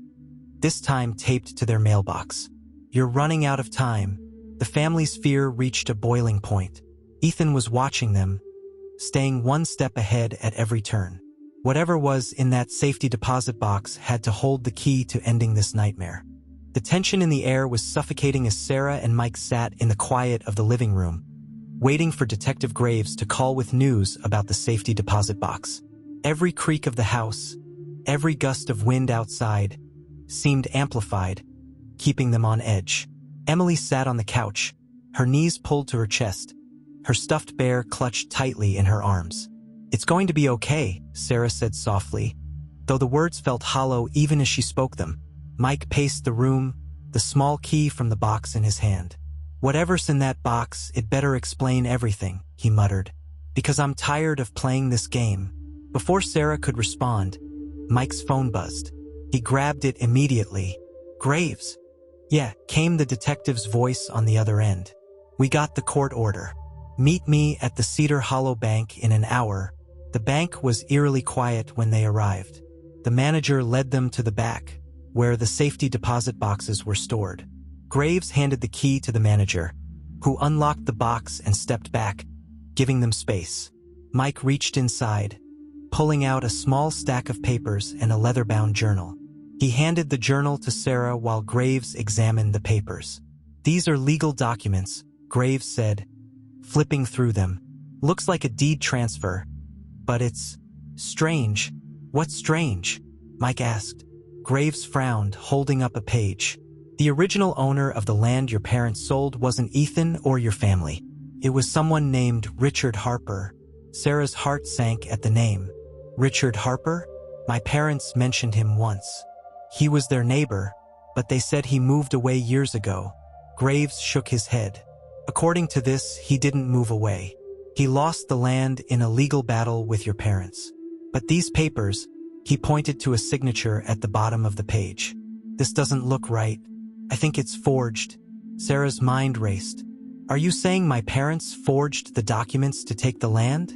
this time taped to their mailbox. You're running out of time. The family's fear reached a boiling point. Ethan was watching them, staying one step ahead at every turn. Whatever was in that safety deposit box had to hold the key to ending this nightmare. The tension in the air was suffocating as Sarah and Mike sat in the quiet of the living room, waiting for Detective Graves to call with news about the safety deposit box. Every creak of the house, every gust of wind outside, seemed amplified, keeping them on edge. Emily sat on the couch, her knees pulled to her chest, her stuffed bear clutched tightly in her arms. It's going to be okay, Sarah said softly, though the words felt hollow even as she spoke them. Mike paced the room, the small key from the box in his hand. Whatever's in that box, it better explain everything, he muttered, because I'm tired of playing this game. Before Sarah could respond, Mike's phone buzzed. He grabbed it immediately. Graves? Yeah, came the detective's voice on the other end. We got the court order. Meet me at the Cedar Hollow Bank in an hour. The bank was eerily quiet when they arrived. The manager led them to the back, where the safety deposit boxes were stored. Graves handed the key to the manager, who unlocked the box and stepped back, giving them space. Mike reached inside, pulling out a small stack of papers and a leather-bound journal. He handed the journal to Sarah while Graves examined the papers. These are legal documents, Graves said, flipping through them. Looks like a deed transfer, but it's strange. What's strange? Mike asked. Graves frowned, holding up a page. The original owner of the land your parents sold wasn't Ethan or your family. It was someone named Richard Harper. Sarah's heart sank at the name. Richard Harper? My parents mentioned him once. He was their neighbor, but they said he moved away years ago. Graves shook his head. According to this, he didn't move away. He lost the land in a legal battle with your parents. But these papers, he pointed to a signature at the bottom of the page. This doesn't look right. I think it's forged. Sarah's mind raced. Are you saying my parents forged the documents to take the land?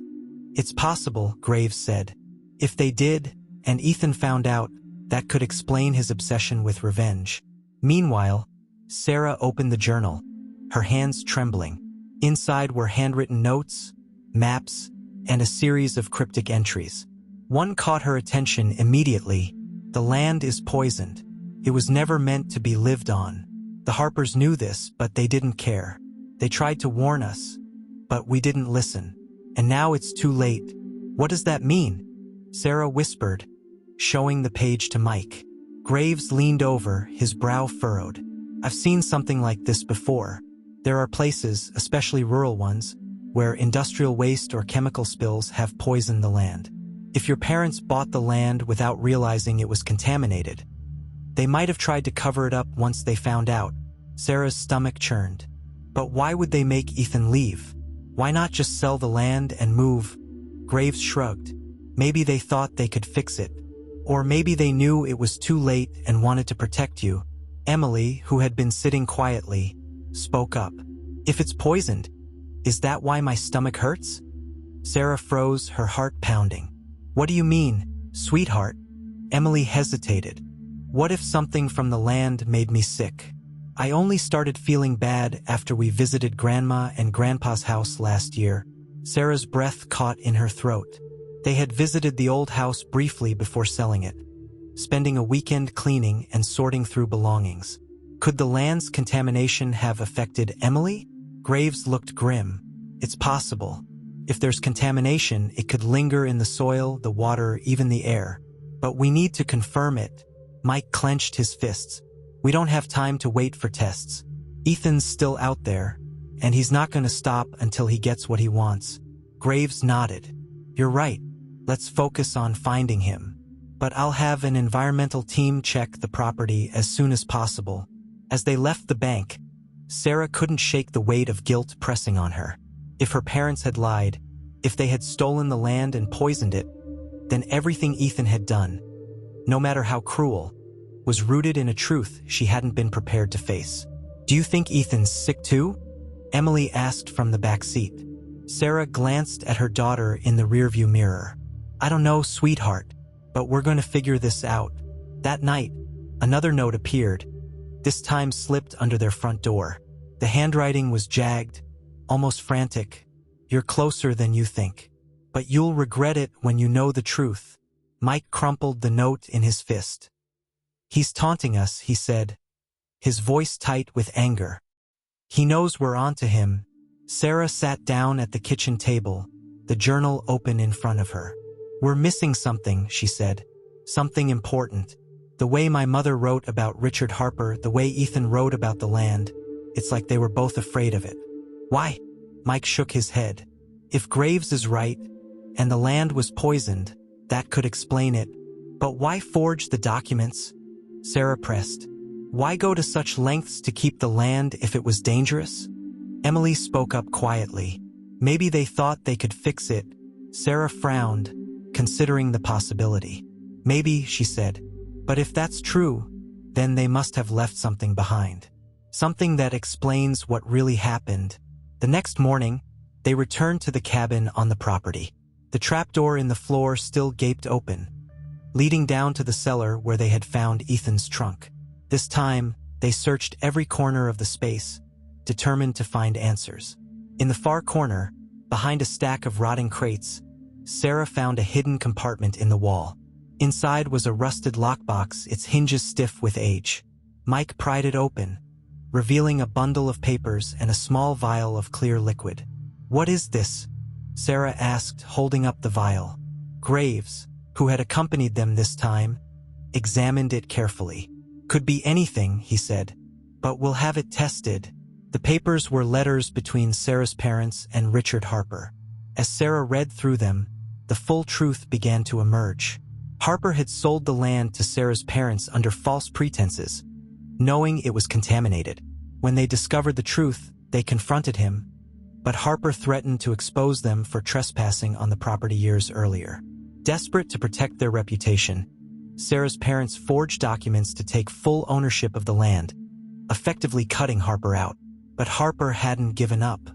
It's possible, Graves said. If they did, and Ethan found out, that could explain his obsession with revenge. Meanwhile, Sarah opened the journal, her hands trembling. Inside were handwritten notes, maps, and a series of cryptic entries. One caught her attention immediately. The land is poisoned. It was never meant to be lived on. The Harpers knew this, but they didn't care. They tried to warn us, but we didn't listen. And now it's too late. What does that mean? Sarah whispered, showing the page to Mike. Graves leaned over, his brow furrowed. I've seen something like this before. There are places, especially rural ones, where industrial waste or chemical spills have poisoned the land. If your parents bought the land without realizing it was contaminated, they might have tried to cover it up once they found out. Sarah's stomach churned. But why would they make Ethan leave? Why not just sell the land and move? Graves shrugged. Maybe they thought they could fix it. Or maybe they knew it was too late and wanted to protect you. Emily, who had been sitting quietly, spoke up. If it's poisoned, is that why my stomach hurts? Sarah froze, her heart pounding. What do you mean, sweetheart? Emily hesitated. What if something from the land made me sick? I only started feeling bad after we visited Grandma and Grandpa's house last year. Sarah's breath caught in her throat. They had visited the old house briefly before selling it, spending a weekend cleaning and sorting through belongings. Could the land's contamination have affected Emily? Graves looked grim. It's possible. If there's contamination, it could linger in the soil, the water, even the air. But we need to confirm it. Mike clenched his fists. We don't have time to wait for tests. Ethan's still out there, and he's not going to stop until he gets what he wants. Graves nodded. You're right. Let's focus on finding him. but I'll have an environmental team check the property as soon as possible. As they left the bank, Sarah couldn't shake the weight of guilt pressing on her. If her parents had lied, if they had stolen the land and poisoned it, then everything Ethan had done, no matter how cruel, was rooted in a truth she hadn't been prepared to face. "Do you think Ethan's sick too?" Emily asked from the back seat. Sarah glanced at her daughter in the rearview mirror. "I don't know, sweetheart, but we're going to figure this out." That night, another note appeared, this time slipped under their front door. The handwriting was jagged, almost frantic. "You're closer than you think, but you'll regret it when you know the truth." Mike crumpled the note in his fist. "He's taunting us," he said, his voice tight with anger. "He knows we're onto him." Sarah sat down at the kitchen table, the journal open in front of her. "We're missing something," she said. "Something important. The way my mother wrote about Richard Harper, the way Ethan wrote about the land, it's like they were both afraid of it." "Why?" Mike shook his head. "If Graves is right, and the land was poisoned, that could explain it. But why forge the documents?" Sarah pressed. "Why go to such lengths to keep the land if it was dangerous?" Emily spoke up quietly. "Maybe they thought they could fix it." Sarah frowned, considering the possibility. "Maybe," she said. "But if that's true, then they must have left something behind. Something that explains what really happened." The next morning, they returned to the cabin on the property. The trapdoor in the floor still gaped open, leading down to the cellar where they had found Ethan's trunk. This time, they searched every corner of the space, determined to find answers. In the far corner, behind a stack of rotting crates, Sarah found a hidden compartment in the wall. Inside was a rusted lockbox, its hinges stiff with age. Mike pried it open, revealing a bundle of papers and a small vial of clear liquid. "What is this?" Sarah asked, holding up the vial. Graves, who had accompanied them this time, examined it carefully. "Could be anything," he said, "but we'll have it tested." The papers were letters between Sarah's parents and Richard Harper. As Sarah read through them, the full truth began to emerge. Harper had sold the land to Sarah's parents under false pretenses, knowing it was contaminated. When they discovered the truth, they confronted him, but Harper threatened to expose them for trespassing on the property years earlier. Desperate to protect their reputation, Sarah's parents forged documents to take full ownership of the land, effectively cutting Harper out. But Harper hadn't given up.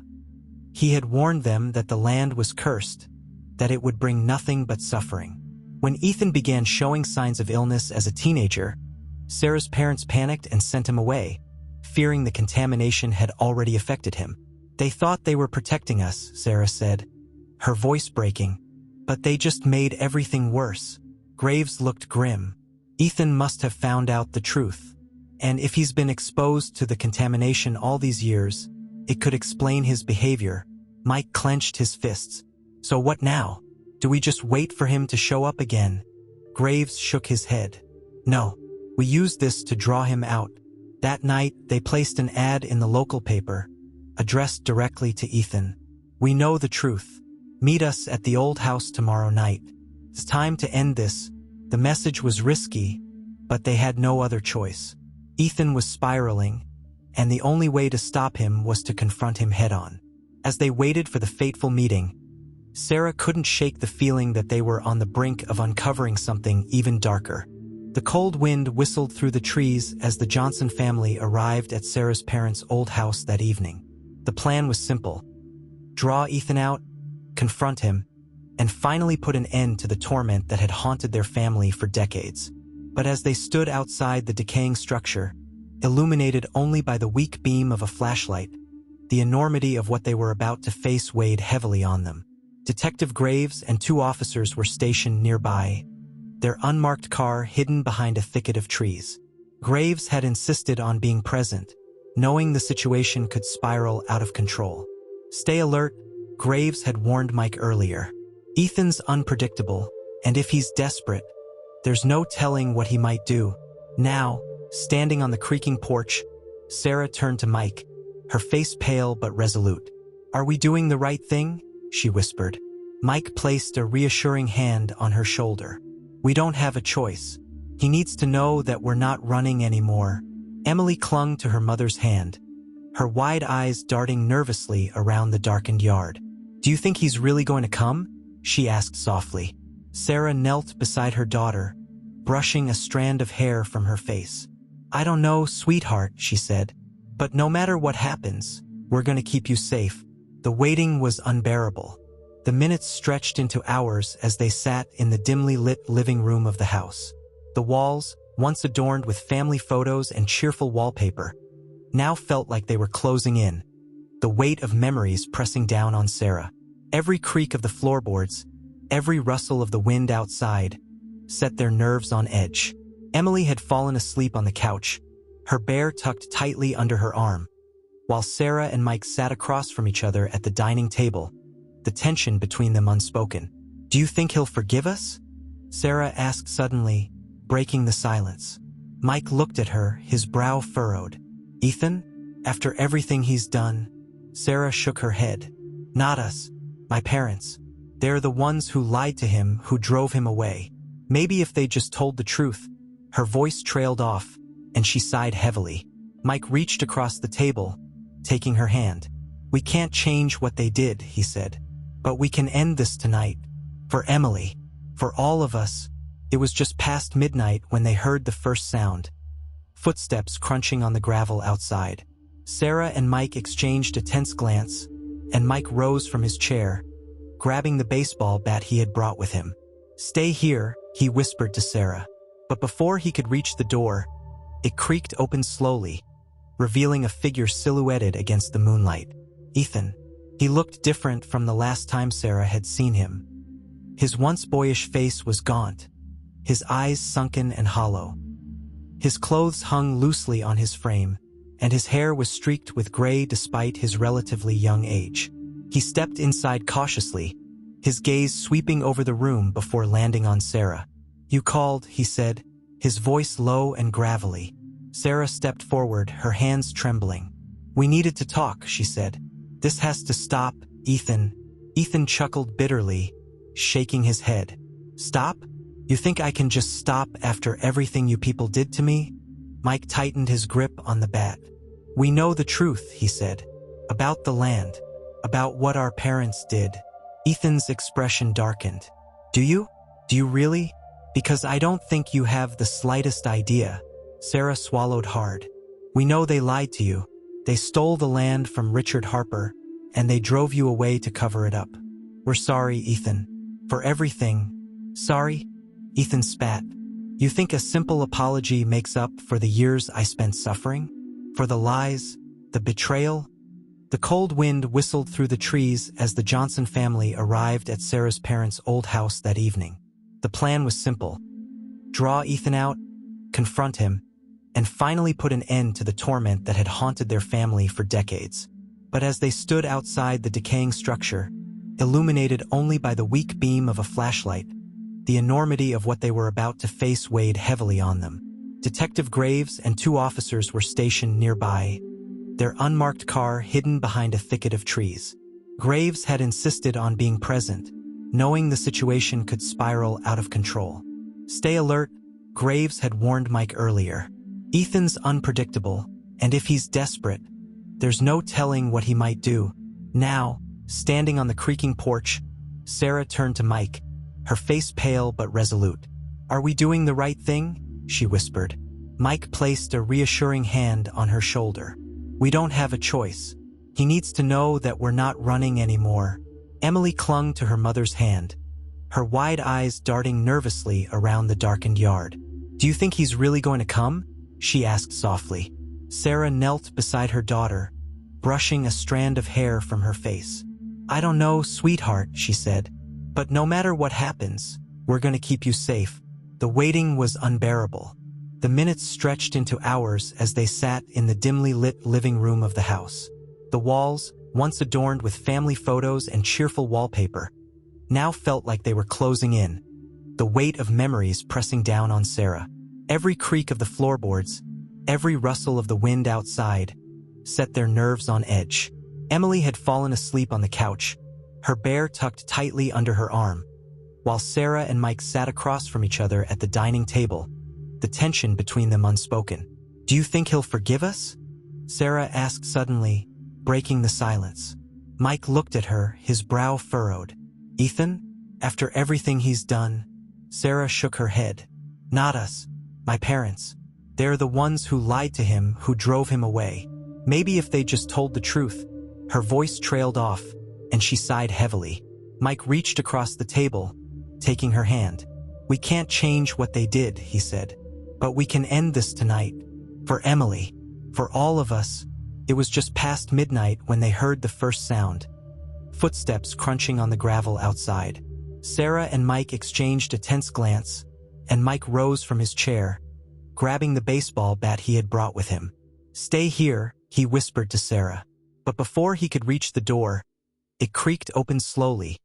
He had warned them that the land was cursed, that it would bring nothing but suffering. When Ethan began showing signs of illness as a teenager, Sarah's parents panicked and sent him away, fearing the contamination had already affected him. "They thought they were protecting us," Sarah said, her voice breaking, "but they just made everything worse." Graves looked grim. Ethan must have found out the truth. And if he's been exposed to the contamination all these years, it could explain his behavior. Mike clenched his fists. "So what now? Do we just wait for him to show up again?" Graves shook his head. "No, we used this to draw him out." That night, they placed an ad in the local paper, addressed directly to Ethan. "We know the truth. Meet us at the old house tomorrow night. It's time to end this." The message was risky, but they had no other choice. Ethan was spiraling, and the only way to stop him was to confront him head-on. As they waited for the fateful meeting, Sarah couldn't shake the feeling that they were on the brink of uncovering something even darker. The cold wind whistled through the trees as the Johnson family arrived at Sarah's parents' old house that evening. The plan was simple: draw Ethan out, confront him, and finally put an end to the torment that had haunted their family for decades. But as they stood outside the decaying structure, illuminated only by the weak beam of a flashlight, the enormity of what they were about to face weighed heavily on them. Detective Graves and 2 officers were stationed nearby, their unmarked car hidden behind a thicket of trees. Graves had insisted on being present, knowing the situation could spiral out of control. "Stay alert," Graves had warned Mike earlier. "Ethan's unpredictable, and if he's desperate, there's no telling what he might do." Now, standing on the creaking porch, Sarah turned to Mike, her face pale but resolute. "Are we doing the right thing?" she whispered. Mike placed a reassuring hand on her shoulder. We don't have a choice. He needs to know that we're not running anymore. Emily clung to her mother's hand, her wide eyes darting nervously around the darkened yard. Do you think he's really going to come? She asked softly. Sarah knelt beside her daughter, brushing a strand of hair from her face. I don't know, sweetheart, she said. But no matter what happens, we're going to keep you safe. The waiting was unbearable. The minutes stretched into hours as they sat in the dimly lit living room of the house. The walls, once adorned with family photos and cheerful wallpaper, now felt like they were closing in, the weight of memories pressing down on Sarah. Every creak of the floorboards, every rustle of the wind outside, set their nerves on edge. Emily had fallen asleep on the couch, her bear tucked tightly under her arm, while Sarah and Mike sat across from each other at the dining table, the tension between them unspoken. Do you think he'll forgive us? Sarah asked suddenly, breaking the silence. Mike looked at her, his brow furrowed. Ethan, after everything he's done? Sarah shook her head. Not us, my parents. They're the ones who lied to him, who drove him away. Maybe if they just told the truth. Her voice trailed off, and she sighed heavily. Mike reached across the table, taking her hand. We can't change what they did, he said. But we can end this tonight. For Emily. For all of us. It was just past midnight when they heard the first sound. Footsteps crunching on the gravel outside. Sarah and Mike exchanged a tense glance, and Mike rose from his chair, grabbing the baseball bat he had brought with him. Stay here, he whispered to Sarah. But before he could reach the door, it creaked open slowly, revealing a figure silhouetted against the moonlight. Ethan. He looked different from the last time Sarah had seen him. His once boyish face was gaunt, his eyes sunken and hollow. His clothes hung loosely on his frame, and his hair was streaked with gray despite his relatively young age. He stepped inside cautiously, his gaze sweeping over the room before landing on Sarah. You called, he said, his voice low and gravelly. Sarah stepped forward, her hands trembling. We needed to talk, she said. This has to stop, Ethan. Ethan chuckled bitterly, shaking his head. Stop? You think I can just stop after everything you people did to me? Mike tightened his grip on the bat. We know the truth, he said. About the land. About what our parents did. Ethan's expression darkened. Do you? Do you really? Because I don't think you have the slightest idea. Sarah swallowed hard. We know they lied to you. They stole the land from Richard Harper, and they drove you away to cover it up. We're sorry, Ethan. For everything. Sorry? Ethan spat. You think a simple apology makes up for the years I spent suffering? For the lies? The betrayal? The cold wind whistled through the trees as the Johnson family arrived at Sarah's parents' old house that evening. The plan was simple. Draw Ethan out, confront him, and finally put an end to the torment that had haunted their family for decades. But as they stood outside the decaying structure, illuminated only by the weak beam of a flashlight, the enormity of what they were about to face weighed heavily on them. Detective Graves and 2 officers were stationed nearby, their unmarked car hidden behind a thicket of trees. Graves had insisted on being present, knowing the situation could spiral out of control. Stay alert, Graves had warned Mike earlier. Ethan's unpredictable, and if he's desperate, there's no telling what he might do. Now, standing on the creaking porch, Sarah turned to Mike, her face pale but resolute. Are we doing the right thing? She whispered. Mike placed a reassuring hand on her shoulder. We don't have a choice. He needs to know that we're not running anymore. Emily clung to her mother's hand, her wide eyes darting nervously around the darkened yard. Do you think he's really going to come? She asked softly. Sarah knelt beside her daughter, brushing a strand of hair from her face. I don't know, sweetheart, she said. But no matter what happens, we're going to keep you safe. The waiting was unbearable. The minutes stretched into hours as they sat in the dimly lit living room of the house. The walls, once adorned with family photos and cheerful wallpaper, now felt like they were closing in, the weight of memories pressing down on Sarah. Every creak of the floorboards, every rustle of the wind outside, set their nerves on edge. Emily had fallen asleep on the couch, her bear tucked tightly under her arm, while Sarah and Mike sat across from each other at the dining table, the tension between them unspoken. "Do you think he'll forgive us?" Sarah asked suddenly, breaking the silence. Mike looked at her, his brow furrowed. "Ethan? After everything he's done?" Sarah shook her head. "Not us. My parents. They're the ones who lied to him, who drove him away. Maybe if they just told the truth." Her voice trailed off, and she sighed heavily. Mike reached across the table, taking her hand. "We can't change what they did," he said. "But we can end this tonight. For Emily. For all of us." It was just past midnight when they heard the first sound. Footsteps crunching on the gravel outside. Sarah and Mike exchanged a tense glance, and Mike rose from his chair, grabbing the baseball bat he had brought with him. "Stay here," he whispered to Sarah. But before he could reach the door, it creaked open slowly,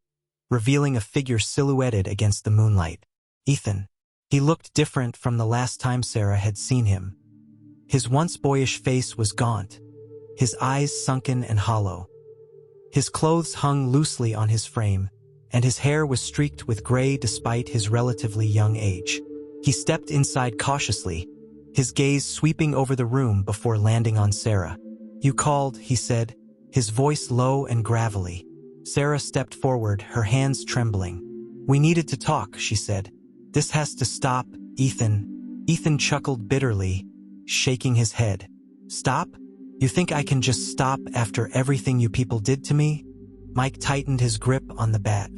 revealing a figure silhouetted against the moonlight. Ethan. He looked different from the last time Sarah had seen him. His once boyish face was gaunt, his eyes sunken and hollow. His clothes hung loosely on his frame, and his hair was streaked with gray despite his relatively young age. He stepped inside cautiously, his gaze sweeping over the room before landing on Sarah. "You called," he said, his voice low and gravelly. Sarah stepped forward, her hands trembling. "We needed to talk," she said. "This has to stop, Ethan." Ethan chuckled bitterly, shaking his head. "Stop? You think I can just stop after everything you people did to me?" Mike tightened his grip on the bat.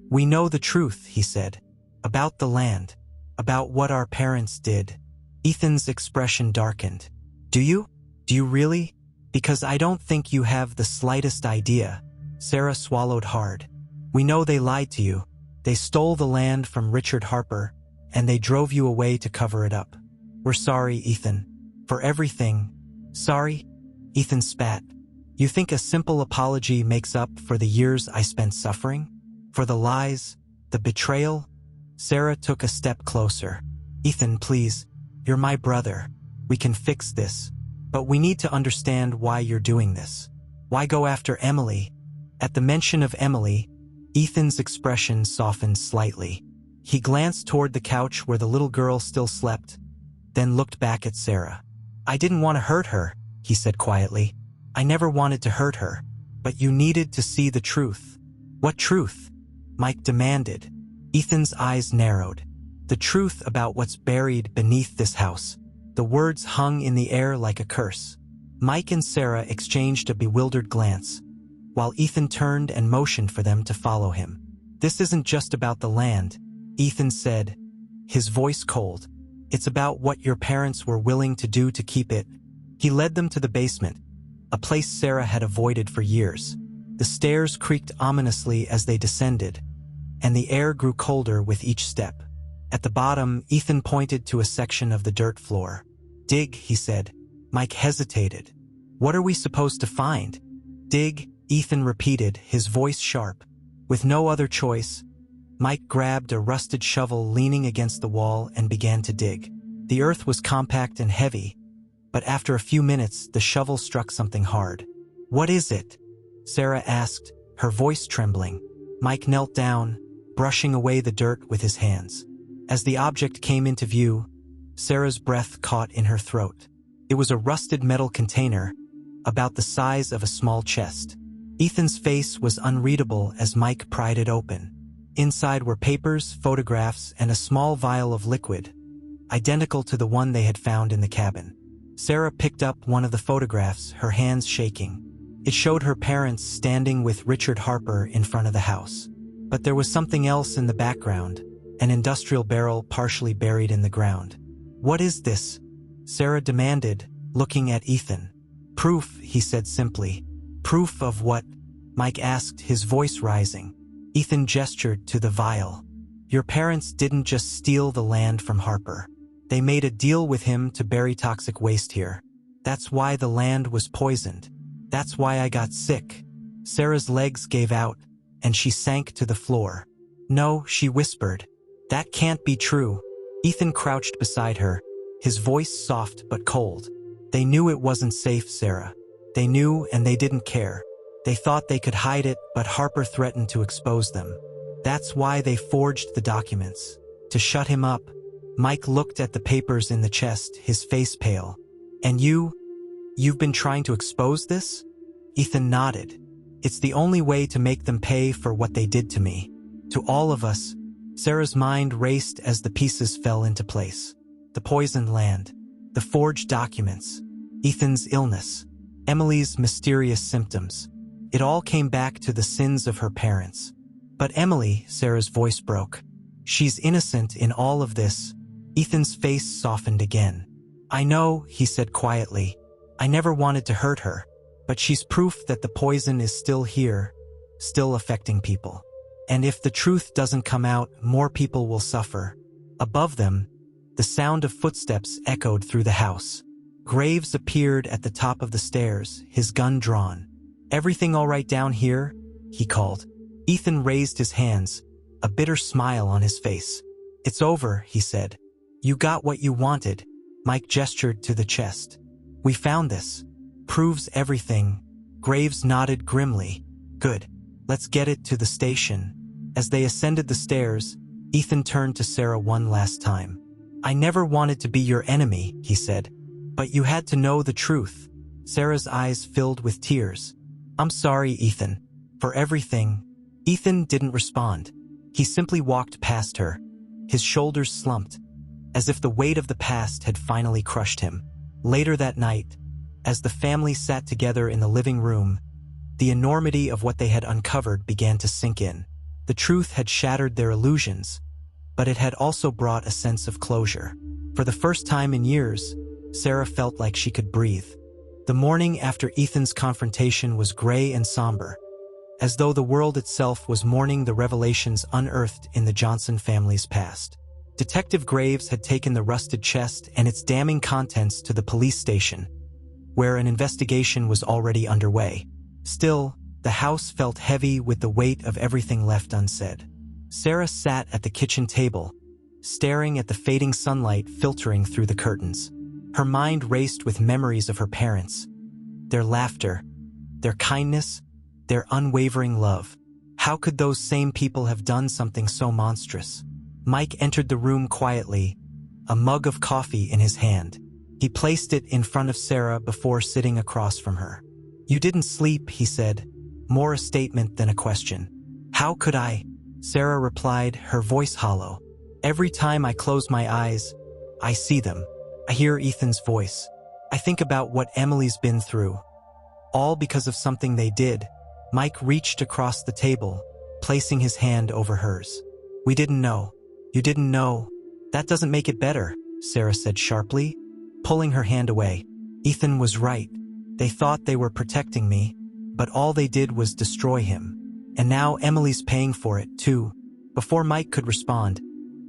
"We know the truth," he said. "About the land. About what our parents did." Ethan's expression darkened. "Do you? Do you really? Because I don't think you have the slightest idea." Sarah swallowed hard. "We know they lied to you. They stole the land from Richard Harper, and they drove you away to cover it up. We're sorry, Ethan. For everything." "Sorry?" Ethan spat. "You think a simple apology makes up for the years I spent suffering? For the lies? The betrayal?" Sarah took a step closer. "Ethan, please. You're my brother. We can fix this. But we need to understand why you're doing this. Why go after Emily?" At the mention of Emily, Ethan's expression softened slightly. He glanced toward the couch where the little girl still slept, then looked back at Sarah. "I didn't want to hurt her," he said quietly. "I never wanted to hurt her. But you needed to see the truth." "What truth?" Mike demanded. Ethan's eyes narrowed. "The truth about what's buried beneath this house." The words hung in the air like a curse. Mike and Sarah exchanged a bewildered glance, while Ethan turned and motioned for them to follow him. "This isn't just about the land," Ethan said, his voice cold. "It's about what your parents were willing to do to keep it." He led them to the basement, a place Sarah had avoided for years. The stairs creaked ominously as they descended, and the air grew colder with each step. At the bottom, Ethan pointed to a section of the dirt floor. "Dig," he said. Mike hesitated. "What are we supposed to find?" "Dig," Ethan repeated, his voice sharp. With no other choice, Mike grabbed a rusted shovel leaning against the wall and began to dig. The earth was compact and heavy, but after a few minutes, the shovel struck something hard. "What is it?" Sarah asked, her voice trembling. Mike knelt down, brushing away the dirt with his hands. As the object came into view, Sarah's breath caught in her throat. It was a rusted metal container, about the size of a small chest. Ethan's face was unreadable as Mike pried it open. Inside were papers, photographs, and a small vial of liquid, identical to the one they had found in the cabin. Sarah picked up one of the photographs, her hands shaking. It showed her parents standing with Richard Harper in front of the house. But there was something else in the background, an industrial barrel partially buried in the ground. "What is this?" Sarah demanded, looking at Ethan. "Proof," he said simply. "Proof of what?" Mike asked, his voice rising. Ethan gestured to the vial. "Your parents didn't just steal the land from Harper. They made a deal with him to bury toxic waste here. That's why the land was poisoned. That's why I got sick." Sarah's legs gave out, and she sank to the floor. "No," she whispered. "That can't be true." Ethan crouched beside her, his voice soft but cold. "They knew it wasn't safe, Sarah. They knew, and they didn't care. They thought they could hide it, but Harper threatened to expose them. That's why they forged the documents. To shut him up. Mike looked at the papers in the chest, his face pale. And you've been trying to expose this? Ethan nodded. It's the only way to make them pay for what they did to me. To all of us. Sarah's mind raced as the pieces fell into place. The poisoned land. The forged documents. Ethan's illness. Emily's mysterious symptoms. It all came back to the sins of her parents. But Emily, Sarah's voice broke. She's innocent in all of this. Ethan's face softened again. I know, he said quietly. I never wanted to hurt her. But she's proof that the poison is still here, still affecting people. And if the truth doesn't come out, more people will suffer. Above them, the sound of footsteps echoed through the house. Graves appeared at the top of the stairs, his gun drawn. Everything all right down here? He called. Ethan raised his hands, a bitter smile on his face. It's over, he said. You got what you wanted. Mike gestured to the chest. We found this. Proves everything. Graves nodded grimly. Good. Let's get it to the station. As they ascended the stairs, Ethan turned to Sarah one last time. I never wanted to be your enemy, he said. But you had to know the truth. Sarah's eyes filled with tears. I'm sorry, Ethan. For everything. Ethan didn't respond. He simply walked past her. His shoulders slumped, as if the weight of the past had finally crushed him. Later that night, as the family sat together in the living room, the enormity of what they had uncovered began to sink in. The truth had shattered their illusions, but it had also brought a sense of closure. For the first time in years, Sarah felt like she could breathe. The morning after Ethan's confrontation was gray and somber, as though the world itself was mourning the revelations unearthed in the Johnson family's past. Detective Graves had taken the rusted chest and its damning contents to the police station, where an investigation was already underway. Still, the house felt heavy with the weight of everything left unsaid. Sarah sat at the kitchen table, staring at the fading sunlight filtering through the curtains. Her mind raced with memories of her parents, their laughter, their kindness, their unwavering love. How could those same people have done something so monstrous? Mike entered the room quietly, a mug of coffee in his hand. He placed it in front of Sarah before sitting across from her. You didn't sleep, he said, more a statement than a question. How could I? Sarah replied, her voice hollow. Every time I close my eyes, I see them. I hear Ethan's voice. I think about what Emily's been through. All because of something they did. Mike reached across the table, placing his hand over hers. We didn't know. You didn't know. That doesn't make it better, Sarah said sharply, pulling her hand away. Ethan was right. They thought they were protecting me, but all they did was destroy him. And now Emily's paying for it, too. Before Mike could respond,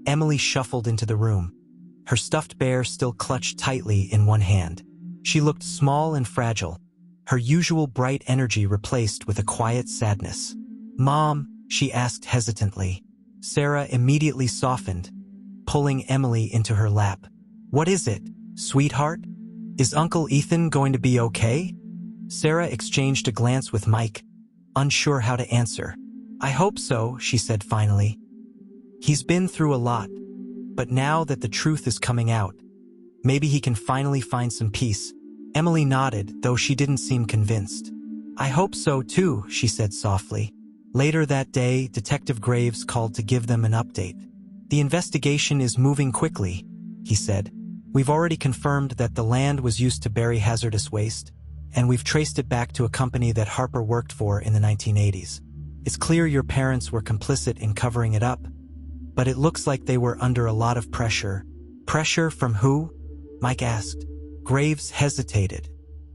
Emily shuffled into the room. Her stuffed bear still clutched tightly in one hand. She looked small and fragile, her usual bright energy replaced with a quiet sadness. Mom, she asked hesitantly. Sarah immediately softened, pulling Emily into her lap. What is it, sweetheart? Is Uncle Ethan going to be okay? Sarah exchanged a glance with Mike, unsure how to answer. I hope so, she said finally. He's been through a lot, but now that the truth is coming out, maybe he can finally find some peace. Emily nodded, though she didn't seem convinced. I hope so too, she said softly. Later that day, Detective Graves called to give them an update. The investigation is moving quickly, he said. We've already confirmed that the land was used to bury hazardous waste, and we've traced it back to a company that Harper worked for in the 1980s. It's clear your parents were complicit in covering it up, but it looks like they were under a lot of pressure. Pressure from who? Mike asked. Graves hesitated.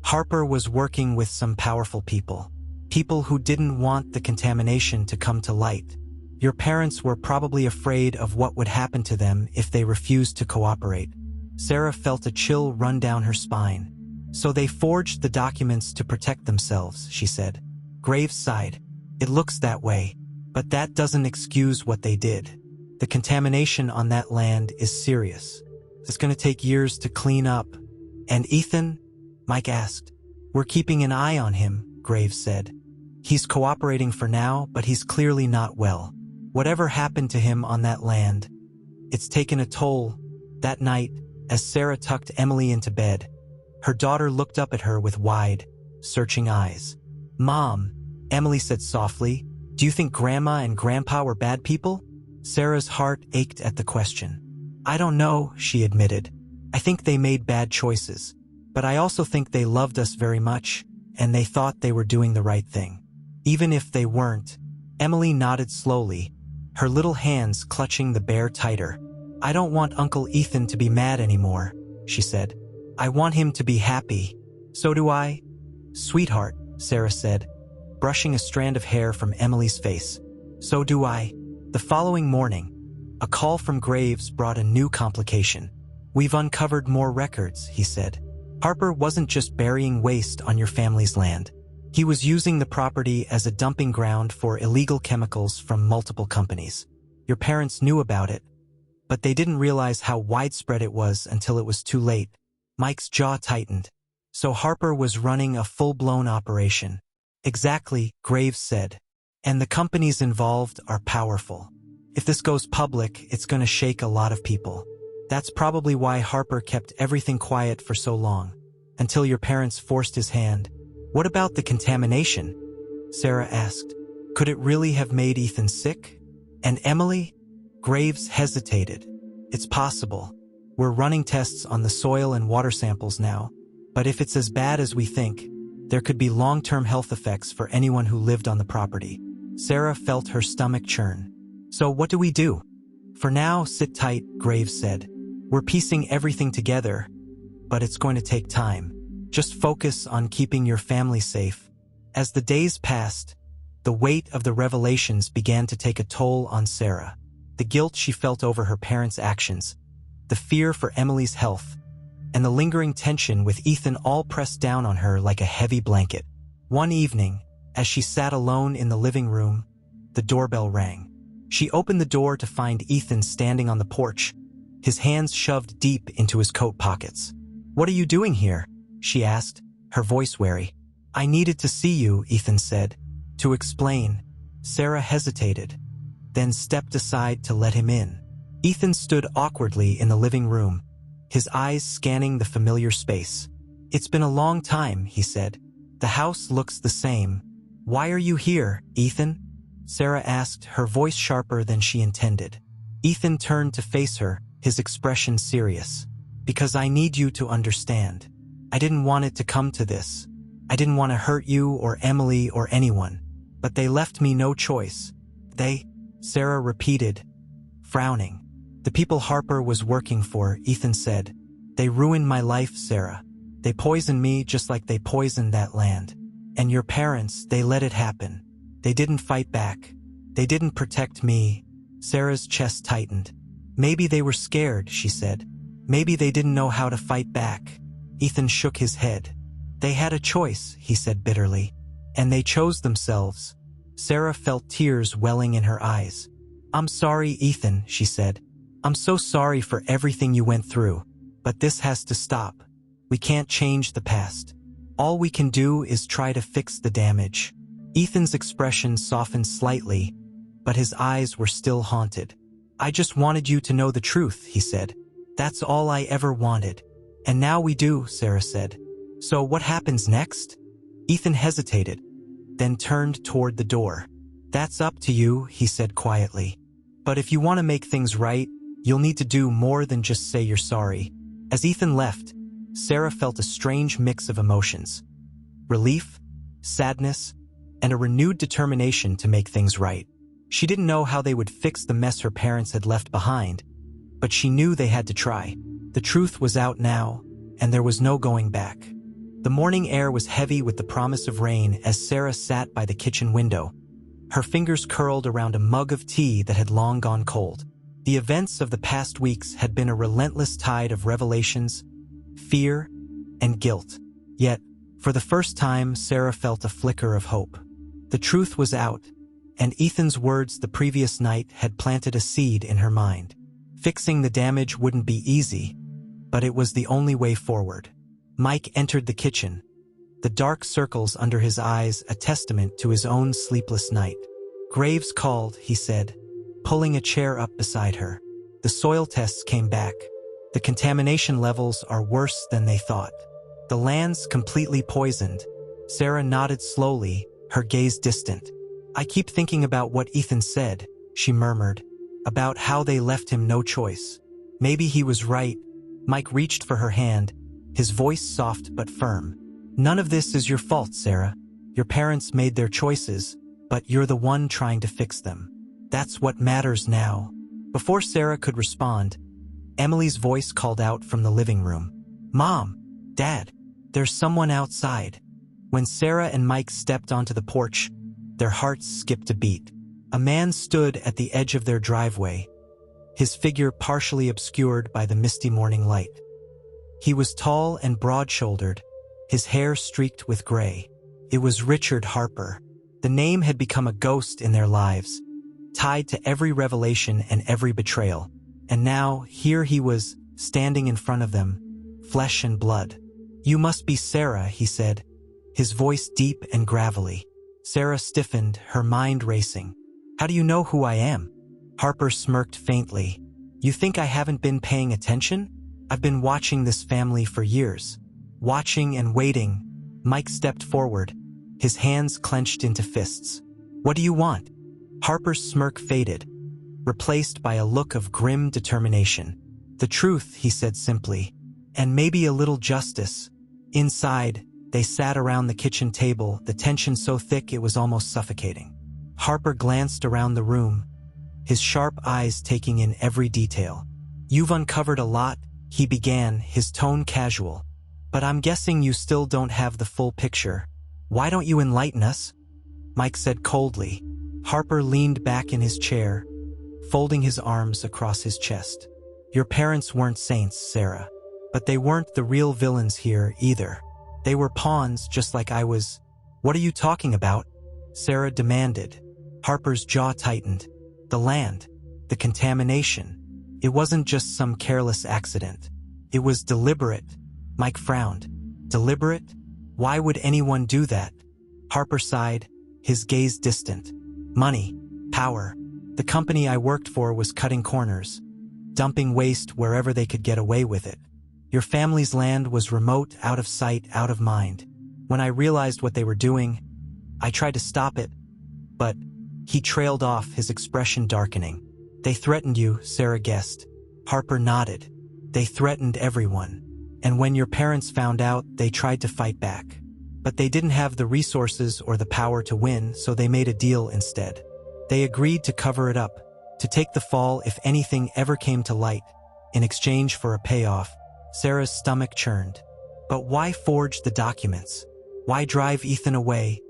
Harper was working with some powerful people. People who didn't want the contamination to come to light. Your parents were probably afraid of what would happen to them if they refused to cooperate. Sarah felt a chill run down her spine. So they forged the documents to protect themselves, she said. Graves sighed. It looks that way, but that doesn't excuse what they did. The contamination on that land is serious. It's going to take years to clean up. And Ethan? Mike asked. We're keeping an eye on him, Graves said. He's cooperating for now, but he's clearly not well. Whatever happened to him on that land? It's taken a toll. That night, as Sarah tucked Emily into bed, her daughter looked up at her with wide, searching eyes. "Mom," Emily said softly, "do you think Grandma and Grandpa were bad people?" Sarah's heart ached at the question. "I don't know," she admitted. "I think they made bad choices. But I also think they loved us very much, and they thought they were doing the right thing. Even if they weren't." Emily nodded slowly, her little hands clutching the bear tighter. "I don't want Uncle Ethan to be mad anymore," she said. "I want him to be happy." "So do I." "Sweetheart," Sarah said, brushing a strand of hair from Emily's face. "So do I." The following morning, a call from Graves brought a new complication. "We've uncovered more records," he said. "Harper wasn't just burying waste on your family's land. He was using the property as a dumping ground for illegal chemicals from multiple companies. Your parents knew about it, but they didn't realize how widespread it was until it was too late." Mike's jaw tightened. "So Harper was running a full-blown operation." "Exactly," Graves said. "And the companies involved are powerful. If this goes public, it's going to shake a lot of people. That's probably why Harper kept everything quiet for so long, until your parents forced his hand." "What about the contamination?" Sarah asked. "Could it really have made Ethan sick?" "And Emily?" Graves hesitated. "It's possible. We're running tests on the soil and water samples now. But if it's as bad as we think, there could be long-term health effects for anyone who lived on the property." Sarah felt her stomach churn. "So what do we do?" "For now, sit tight," Graves said. "We're piecing everything together, but it's going to take time. Just focus on keeping your family safe." As the days passed, the weight of the revelations began to take a toll on Sarah. The guilt she felt over her parents' actions, the fear for Emily's health, and the lingering tension with Ethan all pressed down on her like a heavy blanket. One evening, as she sat alone in the living room, the doorbell rang. She opened the door to find Ethan standing on the porch, his hands shoved deep into his coat pockets. "What are you doing here?" she asked, her voice wary. "I needed to see you," Ethan said. "To explain." Sarah hesitated, then stepped aside to let him in. Ethan stood awkwardly in the living room, his eyes scanning the familiar space. "It's been a long time," he said. "The house looks the same." "Why are you here, Ethan?" Sarah asked, her voice sharper than she intended. Ethan turned to face her, his expression serious. "Because I need you to understand. I didn't want it to come to this. I didn't want to hurt you or Emily or anyone. But they left me no choice." "They?" Sarah repeated, frowning. "The people Harper was working for," Ethan said. "They ruined my life, Sarah. They poisoned me just like they poisoned that land. And your parents, they let it happen. They didn't fight back. They didn't protect me." Sarah's chest tightened. "Maybe they were scared," she said. "Maybe they didn't know how to fight back." Ethan shook his head. "They had a choice," he said bitterly. "And they chose themselves." Sarah felt tears welling in her eyes. "I'm sorry, Ethan," she said. "I'm so sorry for everything you went through. But this has to stop. We can't change the past. All we can do is try to fix the damage." Ethan's expression softened slightly, but his eyes were still haunted. "I just wanted you to know the truth," he said. "That's all I ever wanted. And now we do," Sarah said. "So what happens next?" Ethan hesitated, then turned toward the door. "That's up to you," he said quietly. "But if you want to make things right, you'll need to do more than just say you're sorry." As Ethan left, Sarah felt a strange mix of emotions. Relief, sadness, and a renewed determination to make things right. She didn't know how they would fix the mess her parents had left behind, but she knew they had to try. The truth was out now, and there was no going back. The morning air was heavy with the promise of rain as Sarah sat by the kitchen window, her fingers curled around a mug of tea that had long gone cold. The events of the past weeks had been a relentless tide of revelations, fear, and guilt. Yet, for the first time, Sarah felt a flicker of hope. The truth was out, and Ethan's words the previous night had planted a seed in her mind. Fixing the damage wouldn't be easy, but it was the only way forward. Mike entered the kitchen, the dark circles under his eyes a testament to his own sleepless night. "Graves called," he said. pulling a chair up beside her. The soil tests came back. The contamination levels are worse than they thought. The land's completely poisoned. Sarah nodded slowly, her gaze distant. I keep thinking about what Ethan said, she murmured, about how they left him no choice. Maybe he was right. Mike reached for her hand, his voice soft but firm. None of this is your fault, Sarah. Your parents made their choices, but you're the one trying to fix them. That's what matters now. Before Sarah could respond, Emily's voice called out from the living room. Mom, Dad, there's someone outside. When Sarah and Mike stepped onto the porch, their hearts skipped a beat. A man stood at the edge of their driveway, his figure partially obscured by the misty morning light. He was tall and broad-shouldered, his hair streaked with gray. It was Richard Harper. The name had become a ghost in their lives, tied to every revelation and every betrayal. And now, here he was, standing in front of them, flesh and blood. You must be Sarah, he said, his voice deep and gravelly. Sarah stiffened, her mind racing. How do you know who I am? Harper smirked faintly. You think I haven't been paying attention? I've been watching this family for years. Watching and waiting. Mike stepped forward, his hands clenched into fists. What do you want? Harper's smirk faded, replaced by a look of grim determination. The truth, he said simply, and maybe a little justice. Inside, they sat around the kitchen table, the tension so thick it was almost suffocating. Harper glanced around the room, his sharp eyes taking in every detail. You've uncovered a lot, he began, his tone casual. But I'm guessing you still don't have the full picture. Why don't you enlighten us? Mike said coldly. Harper leaned back in his chair, folding his arms across his chest. Your parents weren't saints, Sarah. But they weren't the real villains here either. They were pawns just like I was. What are you talking about? Sarah demanded. Harper's jaw tightened. The land. The contamination. It wasn't just some careless accident. It was deliberate. Mike frowned. Deliberate? Why would anyone do that? Harper sighed, his gaze distant. Money. Power. The company I worked for was cutting corners, dumping waste wherever they could get away with it. Your family's land was remote, out of sight, out of mind. When I realized what they were doing, I tried to stop it, but he trailed off, his expression darkening. They threatened you, Sarah guessed. Harper nodded. They threatened everyone. And when your parents found out, they tried to fight back. But they didn't have the resources or the power to win, so they made a deal instead. They agreed to cover it up, to take the fall if anything ever came to light, in exchange for a payoff. Sarah's stomach churned. But why forge the documents? Why drive Ethan away?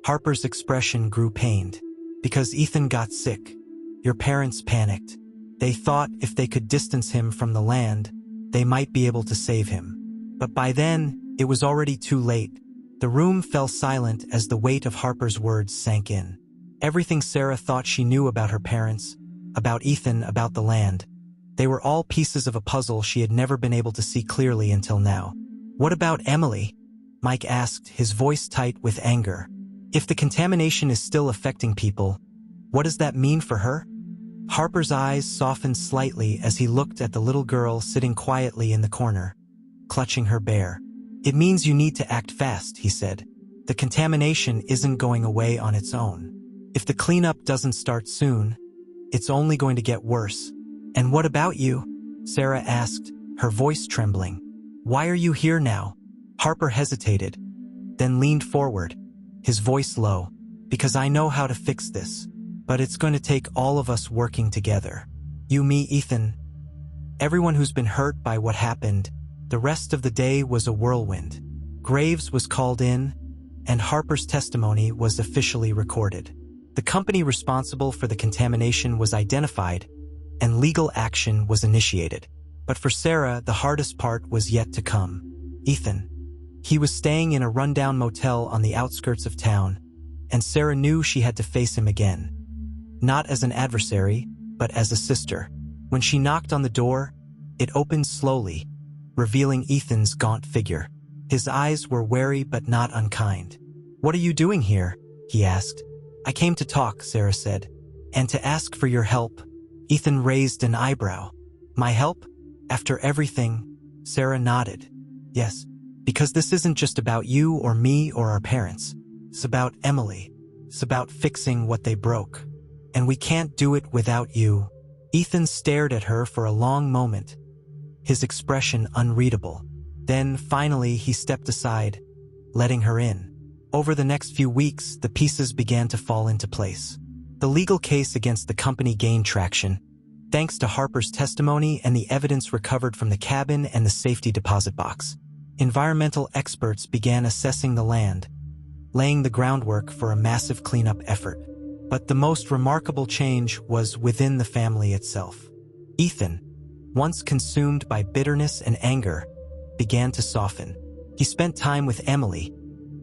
Harper's expression grew pained. Because Ethan got sick. Your parents panicked. They thought if they could distance him from the land, they might be able to save him. But by then, it was already too late. The room fell silent as the weight of Harper's words sank in. Everything Sarah thought she knew about her parents, about Ethan, about the land, they were all pieces of a puzzle she had never been able to see clearly until now. What about Emily? Mike asked, his voice tight with anger. If the contamination is still affecting people, what does that mean for her? Harper's eyes softened slightly as he looked at the little girl sitting quietly in the corner, clutching her bear. It means you need to act fast, he said. The contamination isn't going away on its own. If the cleanup doesn't start soon, it's only going to get worse. And what about you? Sarah asked, her voice trembling. Why are you here now? Harper hesitated, then leaned forward, his voice low. Because I know how to fix this. But it's going to take all of us working together. You, me, Ethan. Everyone who's been hurt by what happened. The rest of the day was a whirlwind. Graves was called in, and Harper's testimony was officially recorded. The company responsible for the contamination was identified, and legal action was initiated. But for Sarah, the hardest part was yet to come. Ethan. He was staying in a rundown motel on the outskirts of town, and Sarah knew she had to face him again. Not as an adversary, but as a sister. When she knocked on the door, it opened slowly, revealing Ethan's gaunt figure. His eyes were wary but not unkind. What are you doing here? He asked. I came to talk, Sarah said. And to ask for your help, Ethan raised an eyebrow. My help? After everything, Sarah nodded. Yes, because this isn't just about you or me or our parents. It's about Emily. It's about fixing what they broke. And we can't do it without you. Ethan stared at her for a long moment, his expression unreadable. Then, finally, he stepped aside, letting her in. Over the next few weeks, the pieces began to fall into place. The legal case against the company gained traction, thanks to Harper's testimony and the evidence recovered from the cabin and the safety deposit box. Environmental experts began assessing the land, laying the groundwork for a massive cleanup effort. But the most remarkable change was within the family itself. Ethan, once consumed by bitterness and anger, began to soften. He spent time with Emily,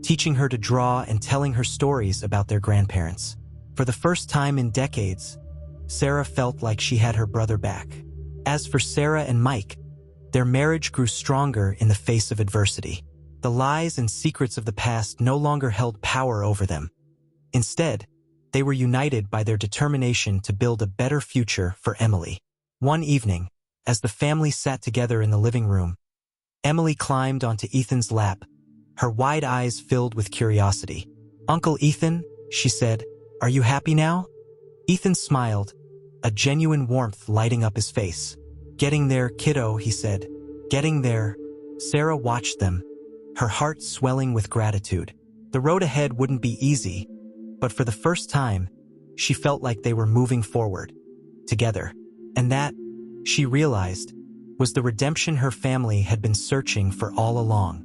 teaching her to draw and telling her stories about their grandparents. For the first time in decades, Sarah felt like she had her brother back. As for Sarah and Mike, their marriage grew stronger in the face of adversity. The lies and secrets of the past no longer held power over them. Instead, they were united by their determination to build a better future for Emily. One evening, as the family sat together in the living room, Emily climbed onto Ethan's lap, her wide eyes filled with curiosity. "Uncle Ethan," she said, "are you happy now?" Ethan smiled, a genuine warmth lighting up his face. "Getting there, kiddo," he said. "Getting there." Sarah watched them, her heart swelling with gratitude. The road ahead wouldn't be easy, but for the first time, she felt like they were moving forward, together. And that, she realized, was the redemption her family had been searching for all along.